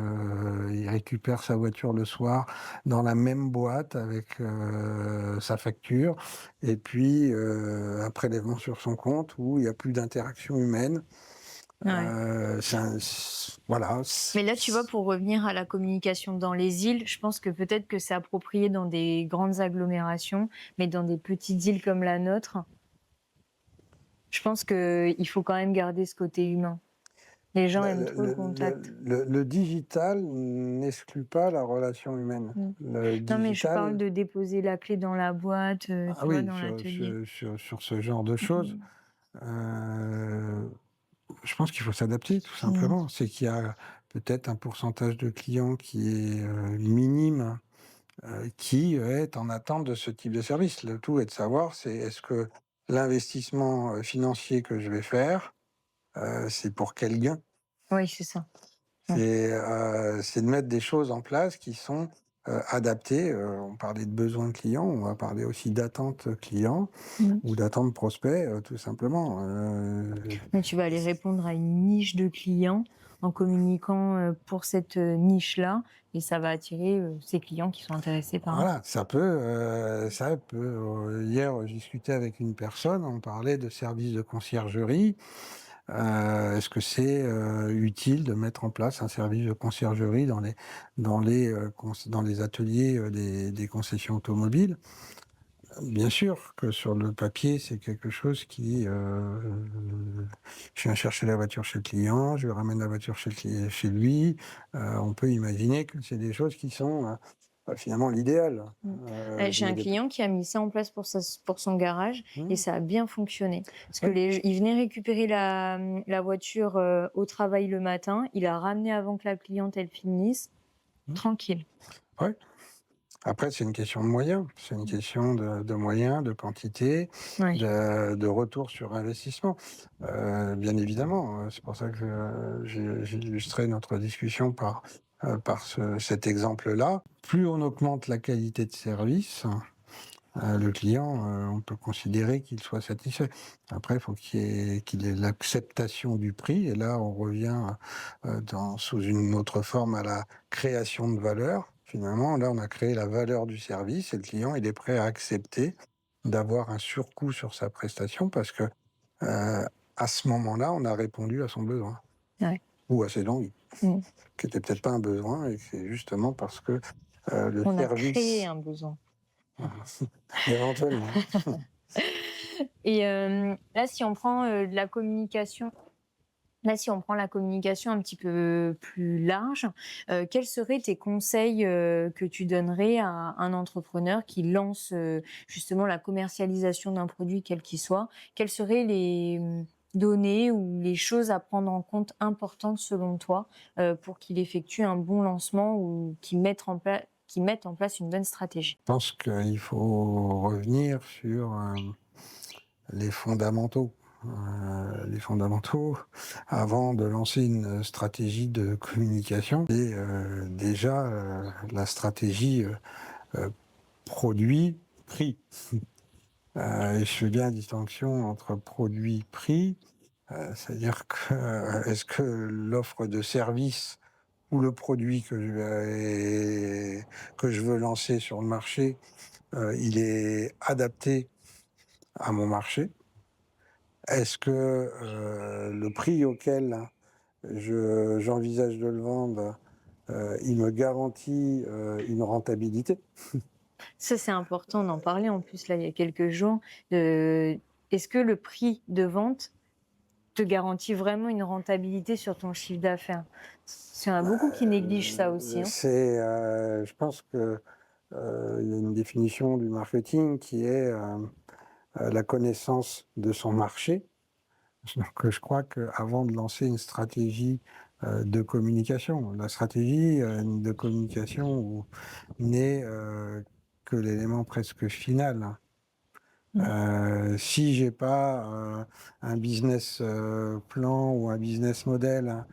il récupère sa voiture le soir dans la même boîte avec, sa facture et puis, un prélèvement sur son compte où il y a plus d'interaction humaine. Ouais. Voilà, Mais là, tu vois, pour revenir à la communication dans les îles, je pense que peut-être que c'est approprié dans des grandes agglomérations, mais dans des petites îles comme la nôtre, je pense qu'il faut quand même garder ce côté humain. Les gens aiment trop le contact. le digital n'exclut pas la relation humaine. Mm. Le Non, mais je parle digital, de déposer la clé dans la boîte, ah tu vois, oui, dans l'atelier. sur ce genre de choses, Mm. euh, je pense qu'il faut s'adapter, tout Mm. simplement. C'est qu'il y a peut-être un pourcentage de clients qui est minime, qui est en attente de ce type de service. Le tout est de savoir, c'est est-ce que l'investissement financier que je vais faire, c'est pour quel gain? Oui, c'est ça. Mm. C'est de mettre des choses en place qui sont adaptées. On parlait de besoins clients, on va parler aussi d'attentes clients Mm. ou d'attentes prospects, tout simplement. Mais tu vas aller répondre à une niche de clients en communiquant pour cette niche-là, et ça va attirer ces clients qui sont intéressés par. Voilà, ça peut. Hier, j'ai discuté avec une personne, on parlait de services de conciergerie. Est-ce que c'est utile de mettre en place un service de conciergerie dans les ateliers des concessions automobiles? Bien sûr que sur le papier, c'est quelque chose je viens chercher la voiture chez le client, je lui ramène la voiture chez lui. On peut imaginer que c'est des choses qui sont finalement l'idéal. Mm. Je J'ai un me dé- client qui a mis ça en place pour son garage et Hmm, ça a bien fonctionné. Parce que ouais, il venait récupérer la voiture au travail le matin, il a ramené avant que la cliente elle finisse, hmm, tranquille. ouais. Après, c'est une question de moyens. C'est une question de moyens, de quantité, Ouais. de retour sur investissement. Bien évidemment, c'est pour ça que j'ai illustré notre discussion par cet exemple-là. Plus on augmente la qualité de service, le client, on peut considérer qu'il soit satisfait. Après, il faut qu'il ait l'acceptation du prix. Et là, on revient sous une autre forme à la création de valeur. Finalement, là, on a créé la valeur du service et le client, il est prêt à accepter d'avoir un surcoût sur sa prestation parce que à ce moment-là, on a répondu à son besoin Ouais. ou à ses envies, Mm. qui n'était peut-être pas un besoin et c'est justement parce que le On a créé service, un besoin. éventuellement. Et là, si on prend de la communication, là, si on prend la communication un petit peu plus large, quels seraient tes conseils que tu donnerais à un entrepreneur qui lance justement la commercialisation d'un produit quel qu'il soit? Quelles seraient les données ou les choses à prendre en compte importantes selon toi pour qu'il effectue un bon lancement ou qu'il mette en place une bonne stratégie? Je pense qu'il faut revenir sur les fondamentaux. Les fondamentaux, avant de lancer une stratégie de communication, et déjà la stratégie euh, produit-prix. Et je fais bien la distinction entre produit-prix, c'est-à-dire que est-ce que l'offre de service ou le produit que je veux lancer sur le marché, il est adapté à mon marché? Est-ce que le prix auquel j'envisage de le vendre, il me garantit une rentabilité? Ça, c'est important d'en parler en plus, là, il y a quelques jours. Est-ce que le prix de vente te garantit vraiment une rentabilité sur ton chiffre d'affaires? Parce qu'il y en a beaucoup qui négligent ça aussi, hein. Je pense que il y a une définition du marketing qui est la connaissance de son marché. Donc, je crois qu'avant de lancer une stratégie de communication, la stratégie de communication n'est que l'élément presque final, hein. Mm. Si j'ai pas un business plan ou un business model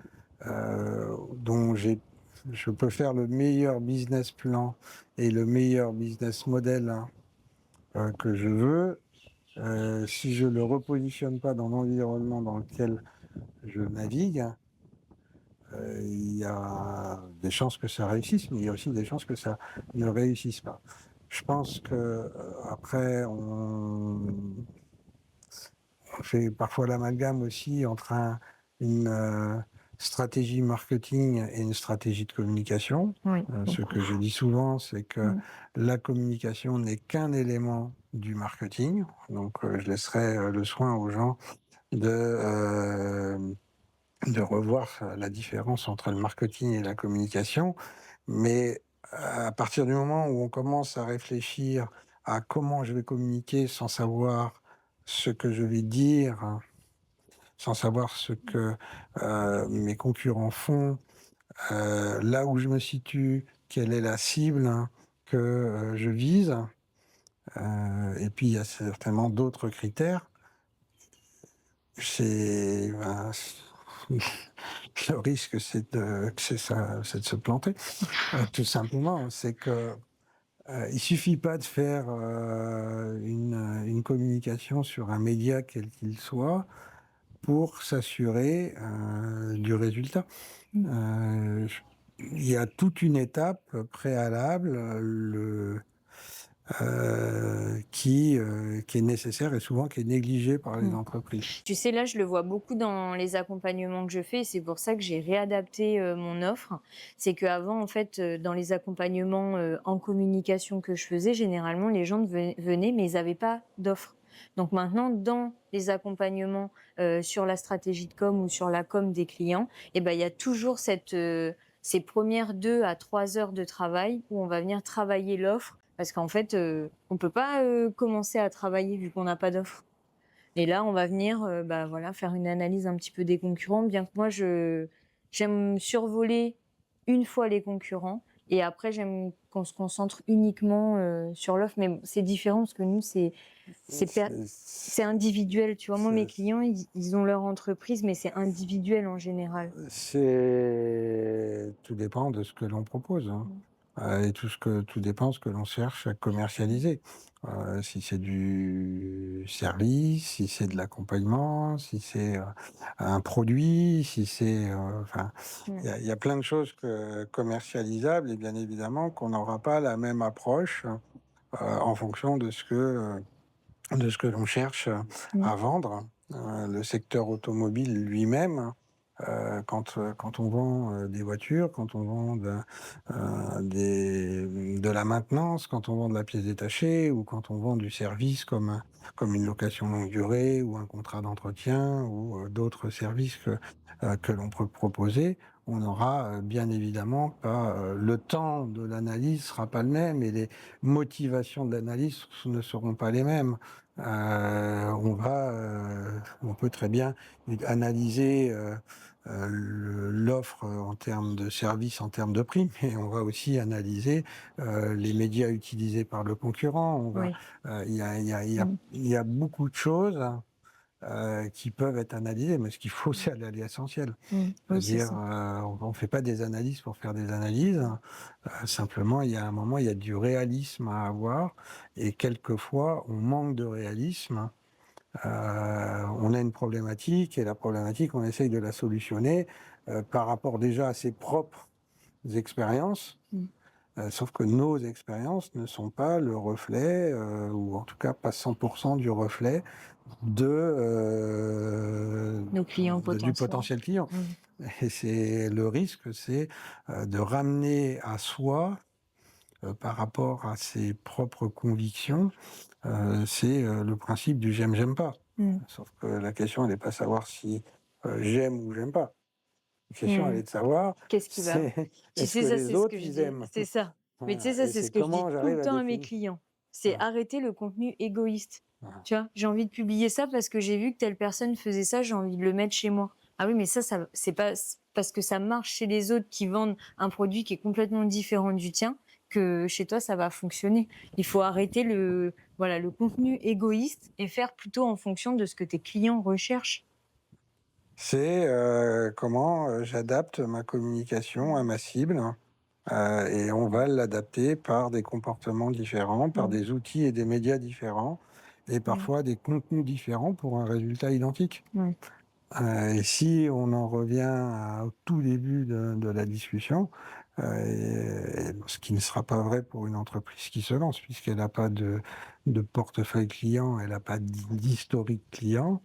dont je peux faire le meilleur business plan et le meilleur business model, hein, que je veux, si je ne le repositionne pas dans l'environnement dans lequel je navigue, il y a des chances que ça réussisse, mais il y a aussi des chances que ça ne réussisse pas. Je pense que après, on fait parfois l'amalgame aussi entre une stratégie marketing et une stratégie de communication. Oui, Ce que je dis souvent, c'est que la communication n'est qu'un élément du marketing. Donc, je laisserai le soin aux gens de revoir la différence entre le marketing et la communication. Mais à partir du moment où on commence à réfléchir à comment je vais communiquer sans savoir ce que je vais dire, hein, sans savoir ce que mes concurrents font, là où je me situe, quelle est la cible, hein, que je vise, et puis il y a certainement d'autres critères. Le risque, c'est de se planter, tout simplement. C'est que il suffit pas de faire une communication sur un média quel qu'il soit pour s'assurer du résultat. Il y a toute une étape préalable qui est nécessaire et souvent qui est négligée par les entreprises. Tu sais, là, je le vois beaucoup dans les accompagnements que je fais. C'est pour ça que j'ai réadapté mon offre. C'est qu'avant, en fait, dans les accompagnements en communication que je faisais, généralement, les gens venaient, mais ils n'avaient pas d'offre. Donc maintenant, dans les accompagnements sur la stratégie de com ou sur la com des clients, eh ben, il y a toujours ces premières 2 à 3 heures de travail où on va venir travailler l'offre. Parce qu'en fait, on ne peut pas commencer à travailler vu qu'on n'a pas d'offre. Et là, on va venir voilà, faire une analyse un petit peu des concurrents, bien que moi, j'aime survoler une fois les concurrents. Et après, j'aime qu'on se concentre uniquement sur l'offre. Mais c'est différent parce que nous, c'est individuel. Tu vois, moi, mes clients, ils ont leur entreprise, mais c'est individuel en général. Tout dépend de ce que l'on propose, hein. Et tout dépend de ce que l'on cherche à commercialiser. Si c'est du service, si c'est de l'accompagnement, si c'est un produit, si c'est... enfin, il y a plein de choses commercialisables et bien évidemment qu'on n'aura pas la même approche en fonction de ce que l'on cherche à vendre. Le secteur automobile lui-même, quand on vend des voitures, quand on vend de la maintenance, quand on vend de la pièce détachée ou quand on vend du service comme une location longue durée ou un contrat d'entretien ou d'autres services que l'on peut proposer, on n'aura bien évidemment pas le temps de l'analyse sera pas le même et les motivations de l'analyse ne seront pas les mêmes. On peut très bien analyser l'offre en termes de services, en termes de prix, mais on va aussi analyser les médias utilisés par le concurrent. Il y a beaucoup de choses qui peuvent être analysées, mais ce qu'il faut, c'est aller à l'essentiel. C'est-à-dire, on ne fait pas des analyses pour faire des analyses. Simplement, il y a un moment, il y a du réalisme à avoir, et quelquefois, on manque de réalisme. On a une problématique, et la problématique, on essaye de la solutionner par rapport déjà à ses propres expériences. Sauf que nos expériences ne sont pas le reflet, ou en tout cas pas 100% du reflet Nos clients du potentiels. potentiel client. Et c'est le risque, c'est de ramener à soi, par rapport à ses propres convictions, c'est le principe du j'aime pas. Sauf que la question, elle n'est pas de savoir si j'aime ou j'aime pas. La question, elle est de savoir qu'est-ce qui va Tu est-ce sais, que ça, les c'est ce autres, que je ils dis. aiment. C'est ça. Mais tu sais, ça, Et c'est c'est ce que je dis comment tout j'arrive le à temps à mes définir. clients. C'est arrêter le contenu égoïste. Tu vois, j'ai envie de publier ça parce que j'ai vu que telle personne faisait ça, j'ai envie de le mettre chez moi. Ah oui, mais ça c'est pas parce que ça marche chez les autres qui vendent un produit qui est complètement différent du tien que chez toi ça va fonctionner. Il faut arrêter le contenu égoïste et faire plutôt en fonction de ce que tes clients recherchent. C'est, comment, j'adapte ma communication à ma cible, et on va l'adapter par des comportements différents, par Mmh. des outils et des médias différents et Mmh. parfois des contenus différents pour un résultat identique. Ouais. Et si on en revient au tout début de la discussion, ce qui ne sera pas vrai pour une entreprise qui se lance puisqu'elle n'a pas de portefeuille client, elle n'a pas d'historique client,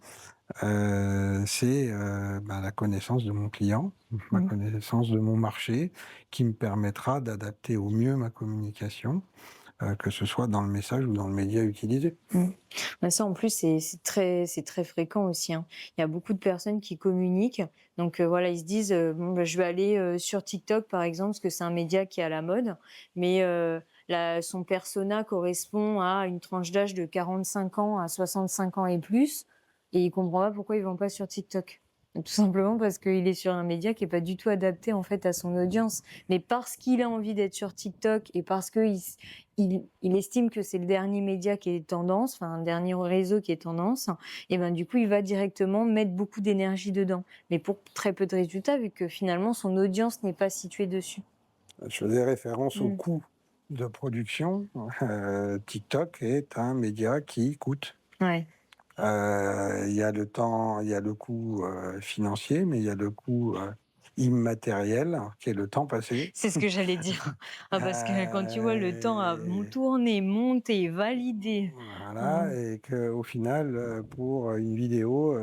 c'est, la connaissance de mon client, ma Mmh. connaissance de mon marché qui me permettra d'adapter au mieux ma communication, que ce soit dans le message ou dans le média utilisé. Mmh. Bah, ça, en plus, c'est très fréquent aussi, hein. Il y a beaucoup de personnes qui communiquent, donc voilà, ils se disent, «Bon, bah, je vais aller, sur TikTok», par exemple, parce que c'est un média qui est à la mode, mais la son persona correspond à une tranche d'âge de 45 ans à 65 ans et plus, et il comprend pas pourquoi ils vont pas sur TikTok. Tout simplement parce qu'il est sur un média qui est pas du tout adapté, en fait, à son audience. Mais parce qu'il a envie d'être sur TikTok et parce qu'il estime que c'est le dernier média qui est tendance, enfin un dernier réseau qui est tendance, et ben du coup il va directement mettre beaucoup d'énergie dedans, mais pour très peu de résultats vu que finalement son audience n'est pas située dessus. Je faisais référence au Mmh. coût de production. TikTok est un média qui coûte. Ouais, Il y a le temps, il y a le coût, financier, mais il y a le coût, immatériel qui est le temps passé. c'est ce que j'allais dire. Ah parce que quand tu vois le temps à Heu, tourner, monter, valider. voilà Mmh. et qu'au final, pour une vidéo,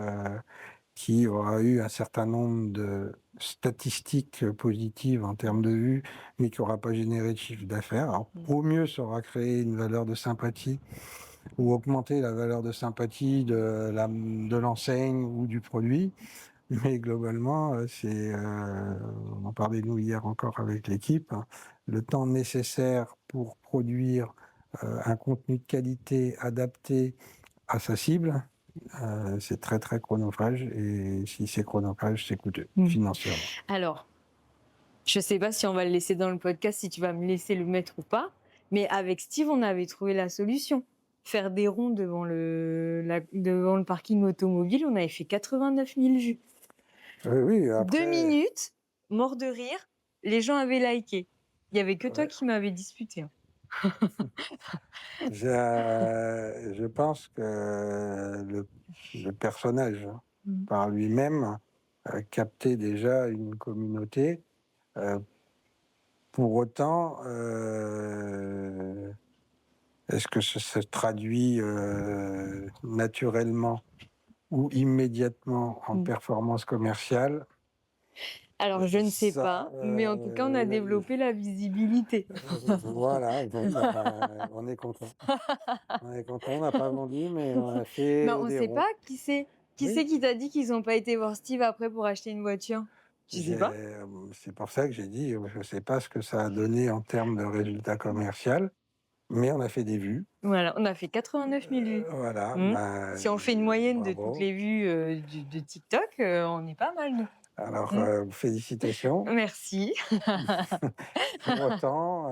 qui aura eu un certain nombre de statistiques positives en termes de vues, mais qui aura pas généré de chiffre d'affaires. Alors, Mmh. au mieux, ça aura créé une valeur de sympathie ou augmenté la valeur de sympathie de l'enseigne ou du produit. Mais globalement, on en parlait nous hier encore avec l'équipe, hein, le temps nécessaire pour produire, un contenu de qualité adapté à sa cible, c'est très, très chronophage et si c'est chronophage, c'est coûteux Mmh. financièrement. Alors, je sais pas si on va le laisser dans le podcast, si tu vas me laisser le mettre ou pas, mais avec Steve, on avait trouvé la solution. Faire des ronds devant le parking automobile, on avait fait 89 000 vues. Oui, 2 après, minutes, mort de rire, les gens avaient liké. Il y avait que toi ouais, qui m'avais disputé, hein. je pense que le personnage, hein, Mmh. par lui-même, captait déjà une communauté. Heu, pour autant, est-ce que ça se traduit, naturellement ou immédiatement en Mmh. performance commerciale? Alors je ne sais Ça, pas, mais en tout cas, on a développé la visibilité. voilà, bon, on est content. On est content, on n'a pas vendu, mais on a Mais fait on des sait ronds. pas qui Oui, c'est qui t'a dit qu'ils ont pas été voir Steve après pour acheter une voiture? Tu sais pas? c'est pour ça que j'ai dit, je ne sais pas ce que ça a donné en termes de résultat commercial, mais on a fait des vues. Voilà, on a fait 89 000 vues. Voilà, Mmh. Si on fait une moyenne de toutes bravo. les vues, de TikTok, on est pas mal, nous. Alors, Mmh. félicitations. Merci. Pour autant,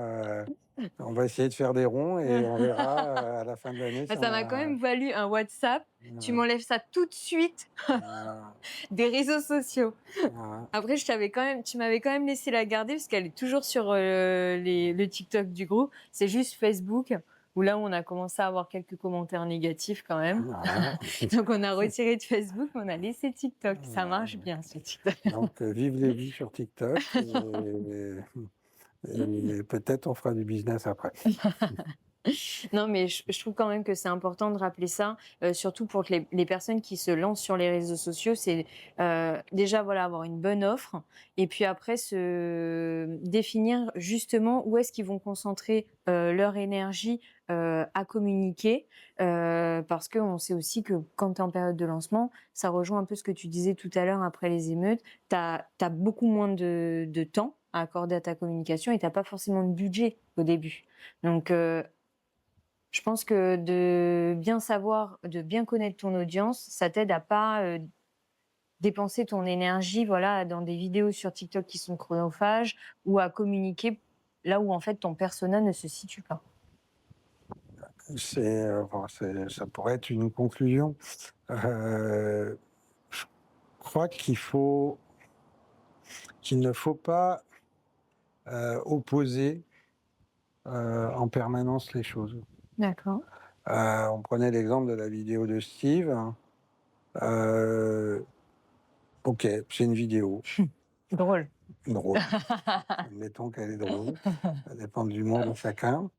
on va essayer de faire des ronds et on verra, à la fin de l'année Bah, si ça on m'a quand a même valu un WhatsApp. Tu voilà, m'enlèves ça tout de suite voilà, des réseaux sociaux. voilà. Après, tu m'avais quand même laissé la garder parce qu'elle est toujours sur le TikTok du groupe. C'est juste Facebook où là, on a commencé à avoir quelques commentaires négatifs quand même. Voilà. Donc, on a retiré de Facebook, mais on a laissé TikTok. Ça Voilà. marche bien, ce TikTok. Donc, vive les vues sur TikTok et peut-être on fera du business après. Non, mais je trouve quand même que c'est important de rappeler ça, surtout pour que les personnes qui se lancent sur les réseaux sociaux, c'est, déjà, voilà, avoir une bonne offre et puis après se définir justement où est-ce qu'ils vont concentrer, leur énergie, à communiquer. Parce qu'on sait aussi que quand tu es en période de lancement, ça rejoint un peu ce que tu disais tout à l'heure après les émeutes, tu as beaucoup moins de temps à accorder à ta communication et tu as pas forcément de budget au début. Donc je pense que de bien connaître ton audience, ça t'aide à pas, dépenser ton énergie, voilà, dans des vidéos sur TikTok qui sont chronophages ou à communiquer là où en fait ton persona ne se situe pas. Bon, ça pourrait être une conclusion. Je crois qu'il ne faut pas opposer en permanence les choses. D'accord. On prenait l'exemple de la vidéo de Steve. Ok, c'est une vidéo Drôle. drôle. Admettons qu'elle est drôle. Ça dépend de l'humour de chacun.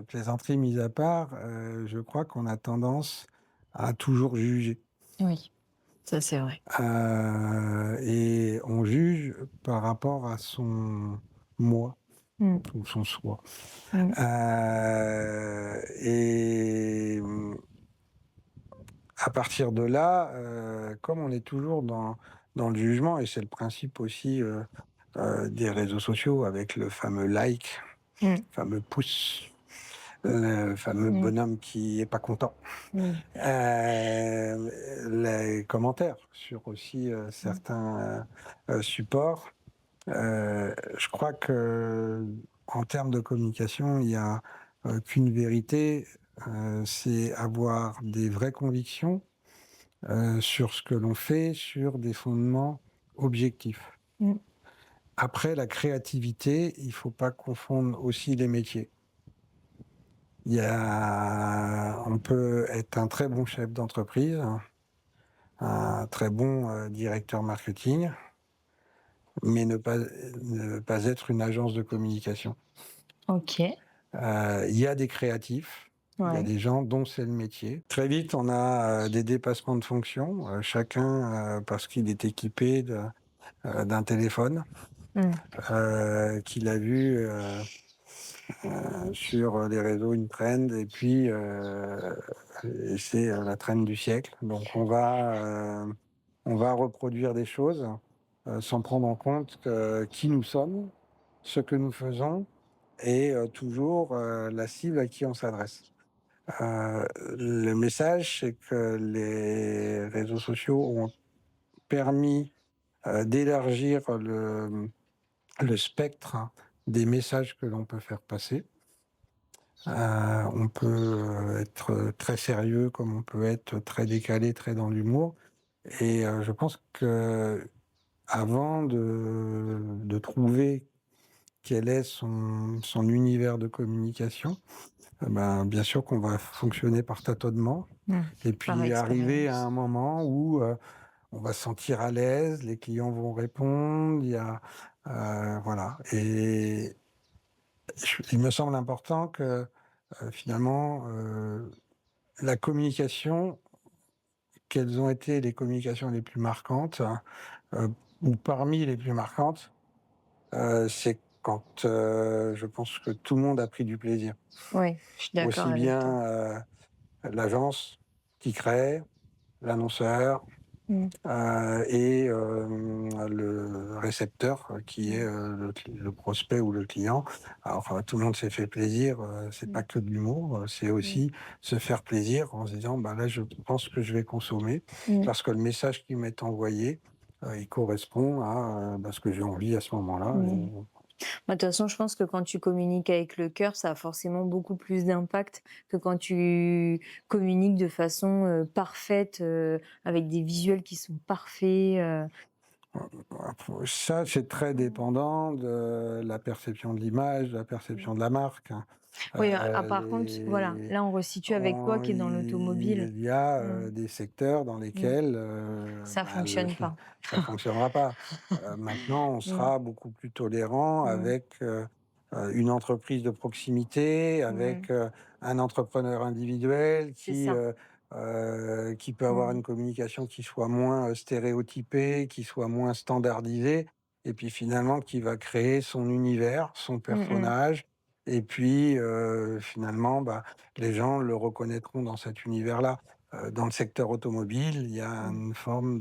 Plaisanterie mise à part, je crois qu'on a tendance à toujours juger. Oui, ça c'est vrai. Et on juge par rapport à son moi Mm. ou son soi. Mm. Et à partir de là, comme on est toujours dans le jugement, et c'est le principe aussi des réseaux sociaux avec le fameux like, Mm. le fameux pouce, le fameux Mm. bonhomme qui est pas content, Oui. les commentaires sur aussi certains supports. Je crois que en termes de communication, il n'y a qu'une vérité, c'est avoir des vraies convictions sur ce que l'on fait, sur des fondements objectifs. Mm. Après, la créativité, il ne faut pas confondre aussi les métiers. On peut être un très bon chef d'entreprise, un très bon directeur marketing, mais ne pas être une agence de communication. Ok. Il y a des créatifs, il y a Ouais. des gens dont c'est le métier. Très vite, on a des dépassements de fonctions, chacun parce qu'il est équipé d'un téléphone qu'il a vu sur les réseaux une trend, et puis c'est la trend du siècle. Donc on va reproduire des choses sans prendre en compte qui nous sommes, ce que nous faisons et toujours la cible à qui on s'adresse. Le message, c'est que les réseaux sociaux ont permis d'élargir le spectre des messages que l'on peut faire passer. On peut être très sérieux comme on peut être très décalé, très dans l'humour. Et je pense que avant de trouver quel est son univers de communication, bien sûr qu'on va fonctionner par tâtonnement. Et Par puis arriver à expérience. un moment où on va se sentir à l'aise, les clients vont répondre, voilà. Et il me semble important que finalement la communication, quelles ont été les communications les plus marquantes, euh, ou parmi les plus marquantes, c'est quand je pense que tout le monde a pris du plaisir. Oui, je suis d'accord Aussi avec toi. bien l'agence qui crée, l'annonceur, Mm. et le récepteur qui est le prospect ou le client. Alors tout le monde s'est fait plaisir, c'est pas que de l'humour, c'est aussi se faire plaisir en se disant là je pense que je vais consommer Mm. parce que le message qui m'est envoyé il correspond à ce que j'ai envie à ce moment-là. Mm. De toute façon, je pense que quand tu communiques avec le cœur, ça a forcément beaucoup plus d'impact que quand tu communiques de façon parfaite, avec des visuels qui sont parfaits. Ça, c'est très dépendant de la perception de l'image, de la perception de la marque. Oui, par contre, voilà, là, on resitue avec toi qui est dans l'automobile. Il y a Mm. des secteurs dans Mm. lesquels Ça fonctionne pas. ça ne fonctionnera pas. Maintenant, on Mm. sera beaucoup plus tolérant Mm. avec une entreprise de proximité, Mm. avec un entrepreneur individuel C'est ça. qui peut avoir Mm. une communication qui soit moins stéréotypée, qui soit moins standardisée, et puis finalement qui va créer son univers, son Mm. Mm. personnage, et puis finalement, les gens le reconnaîtront dans cet univers-là. Dans le secteur automobile, il y a une forme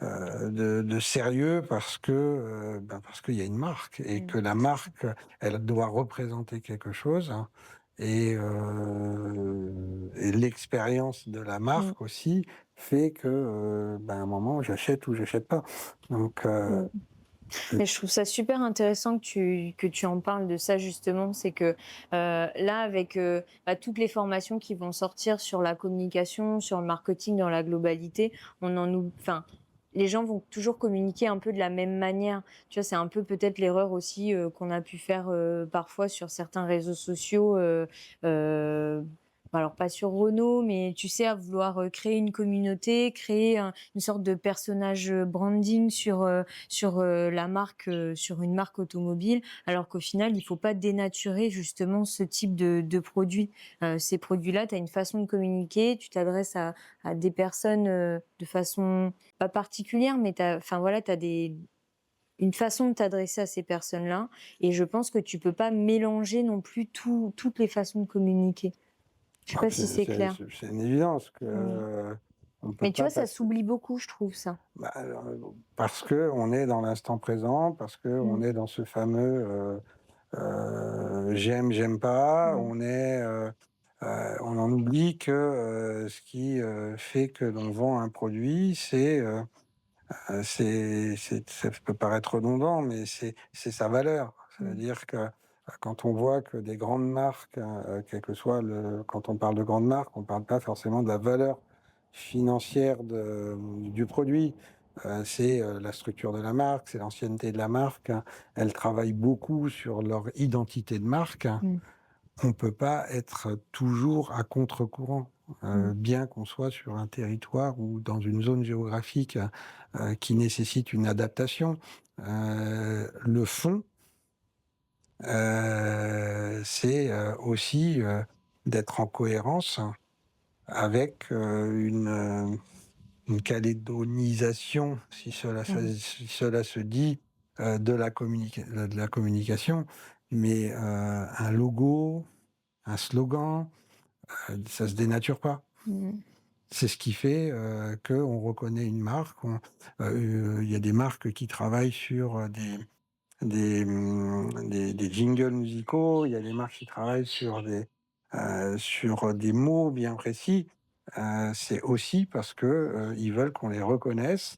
de sérieux parce qu'il y a une marque et que la marque, elle doit représenter quelque chose, hein, et l'expérience de la Mm. marque aussi fait que, à un moment, j'achète ou j'achète pas. Donc, Mm. Mais je trouve ça super intéressant que tu en parles de ça justement. C'est que là, avec toutes les formations qui vont sortir sur la communication, sur le marketing dans la globalité, enfin, les gens vont toujours communiquer un peu de la même manière. Tu vois, c'est un peu peut-être l'erreur aussi qu'on a pu faire parfois sur certains réseaux sociaux. Alors pas sur Renault, mais tu sais, à vouloir créer une communauté, créer une sorte de personnage branding sur la marque, sur une marque automobile, alors qu'au final, il faut pas dénaturer justement ce type de produits. Ces produits-là, tu as une façon de communiquer, tu t'adresses à des personnes, de façon pas particulière, mais enfin voilà, tu as une façon de t'adresser à ces personnes-là et je pense que tu peux pas mélanger non plus toutes les façons de communiquer. Je sais Ah, pas si c'est clair? c'est une évidence que, Mmh. on ne peut Mais tu pas vois, ça passer. s'oublie beaucoup, je trouve ça. Bah, parce qu'on est dans l'instant présent, parce qu'on Mmh. est dans ce fameux j'aime, j'aime pas, Mmh. on en oublie que ce qui fait que l'on vend un produit, ça peut paraître redondant, mais c'est sa valeur. Mmh. C'est-à-dire que quand on voit que des grandes marques, quel que soit quand on parle de grandes marques, on ne parle pas forcément de la valeur financière du produit. C'est la structure de la marque, c'est l'ancienneté de la marque. Elles travaillent beaucoup sur leur identité de marque. Mmh. On ne peut pas être toujours à contre-courant, Mmh. bien qu'on soit sur un territoire ou dans une zone géographique qui nécessite une adaptation. Le fond, c'est aussi d'être en cohérence avec une calédonisation, Mmh. si cela se dit, de la communication, mais un logo, un slogan, ça se dénature pas. Mmh. C'est ce qui fait qu'on reconnaît une marque. Il y a des marques qui travaillent sur des jingles musicaux, il y a des marques qui travaillent sur des mots bien précis. C'est aussi parce que ils veulent qu'on les reconnaisse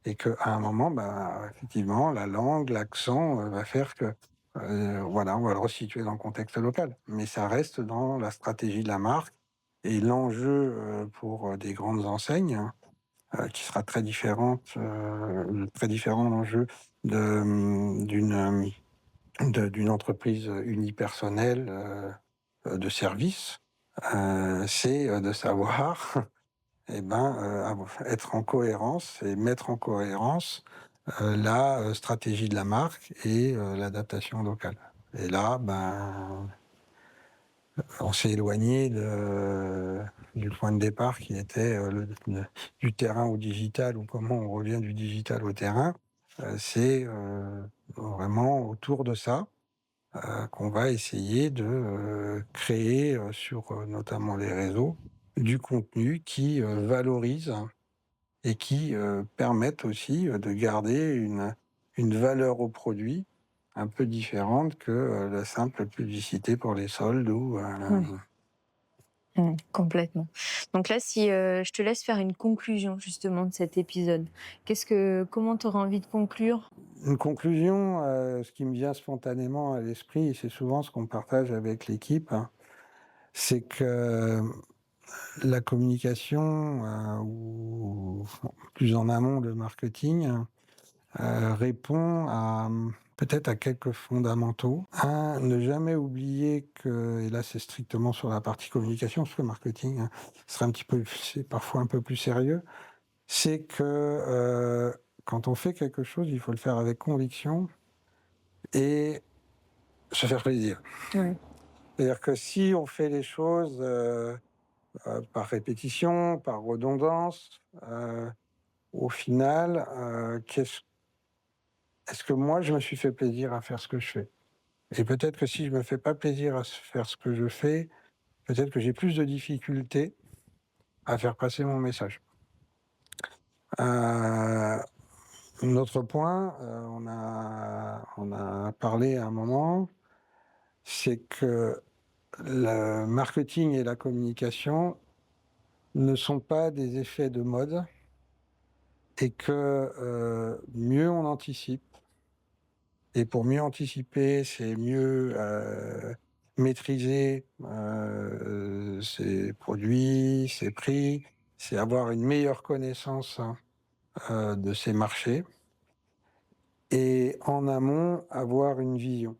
et qu'à un moment, bah, effectivement, la langue, l'accent va faire que voilà, on va le resituer dans le contexte local. Mais ça reste dans la stratégie de la marque et l'enjeu pour des grandes enseignes, hein, qui sera très différent l'enjeu d'une entreprise unipersonnelle de service, c'est de savoir être en cohérence et mettre en cohérence la stratégie de la marque et l'adaptation locale. Et là, on s'est éloigné du point de départ qui était du terrain au digital ou comment on revient du digital au terrain. C'est vraiment autour de ça qu'on va essayer de créer sur notamment les réseaux du contenu qui valorise et qui permettent aussi de garder une valeur au produit un peu différente que la simple publicité pour les soldes ou Ouais. Mmh, complètement. Donc là, si je te laisse faire une conclusion justement de cet épisode, comment tu aurais envie de conclure? une conclusion. Ce qui me vient spontanément à l'esprit, et c'est souvent ce qu'on partage avec l'équipe, hein, c'est que la communication, ou plus en amont le marketing, répond à peut-être à quelques fondamentaux. Un, ne jamais oublier que, et là c'est strictement sur la partie communication, parce que le marketing c'est parfois un peu plus sérieux, c'est que quand on fait quelque chose, il faut le faire avec conviction et se faire plaisir. Ouais. C'est-à-dire que si on fait les choses par répétition, par redondance, au final, est-ce que moi, je me suis fait plaisir à faire ce que je fais? Et peut-être que si je me fais pas plaisir à faire ce que je fais, peut-être que j'ai plus de difficultés à faire passer mon message. Un autre point, on a parlé à un moment, c'est que le marketing et la communication ne sont pas des effets de mode et que mieux on anticipe, Et pour mieux anticiper, c'est mieux maîtriser ses produits, ses prix, c'est avoir une meilleure connaissance de ses marchés et en amont, avoir une vision.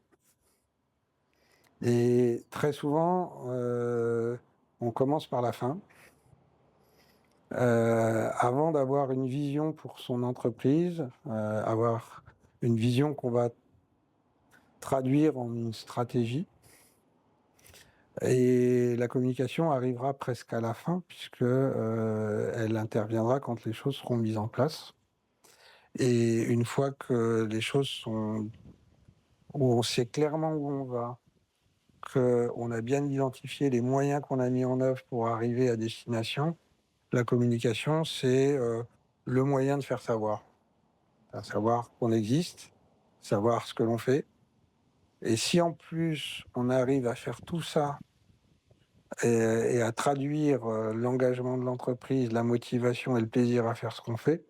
Et très souvent, on commence par la fin. Avant d'avoir une vision pour son entreprise, avoir une vision qu'on va traduire en une stratégie. Et la communication arrivera presque à la fin, puisque elle interviendra quand les choses seront mises en place. Et une fois que les choses sont où on sait clairement où on va, qu'on a bien identifié les moyens qu'on a mis en œuvre pour arriver à destination, la communication, c'est le moyen de faire savoir. Faire savoir qu'on existe, savoir ce que l'on fait. Et si en plus on arrive à faire tout ça et à traduire l'engagement de l'entreprise, la motivation et le plaisir à faire ce qu'on fait,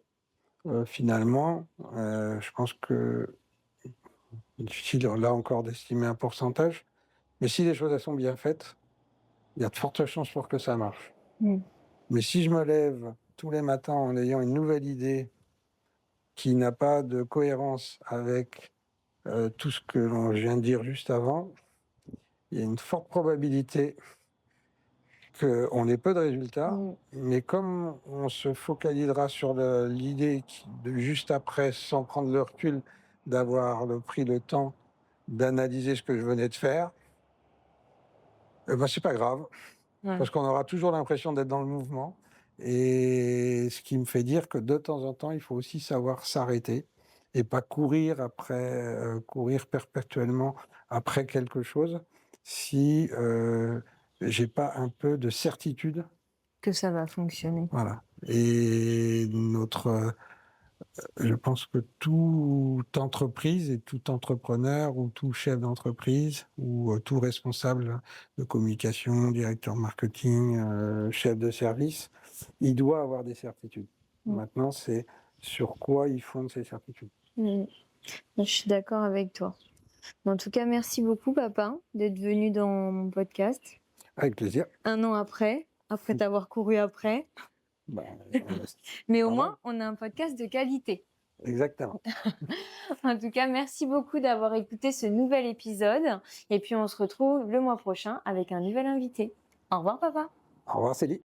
finalement, je pense que difficile là encore d'estimer un pourcentage, mais si les choses elles sont bien faites, il y a de fortes chances pour que ça marche. Mmh. Mais si je me lève tous les matins en ayant une nouvelle idée qui n'a pas de cohérence avec tout ce que je viens de dire juste avant, il y a une forte probabilité qu'on ait peu de résultats, mais comme on se focalisera sur l'idée de juste après, sans prendre le recul, d'avoir pris le temps d'analyser ce que je venais de faire, c'est pas grave, Ouais. parce qu'on aura toujours l'impression d'être dans le mouvement. Et ce qui me fait dire que de temps en temps, il faut aussi savoir s'arrêter et pas courir après, courir perpétuellement après quelque chose si j'ai pas un peu de certitude. Que ça va fonctionner. Voilà. Et je pense que toute entreprise et tout entrepreneur ou tout chef d'entreprise ou tout responsable de communication, directeur marketing, chef de service, il doit avoir des certitudes. Maintenant, c'est sur quoi il fonde ces certitudes. Je suis d'accord avec toi. En tout cas, merci beaucoup, papa, d'être venu dans mon podcast. Avec plaisir. 1 an après t'avoir couru après. Bah, Mais au pas moins, mal. on a un podcast de qualité. Exactement. En tout cas, merci beaucoup d'avoir écouté ce nouvel épisode. Et puis, on se retrouve le mois prochain avec un nouvel invité. Au revoir, papa. Au revoir, Célie.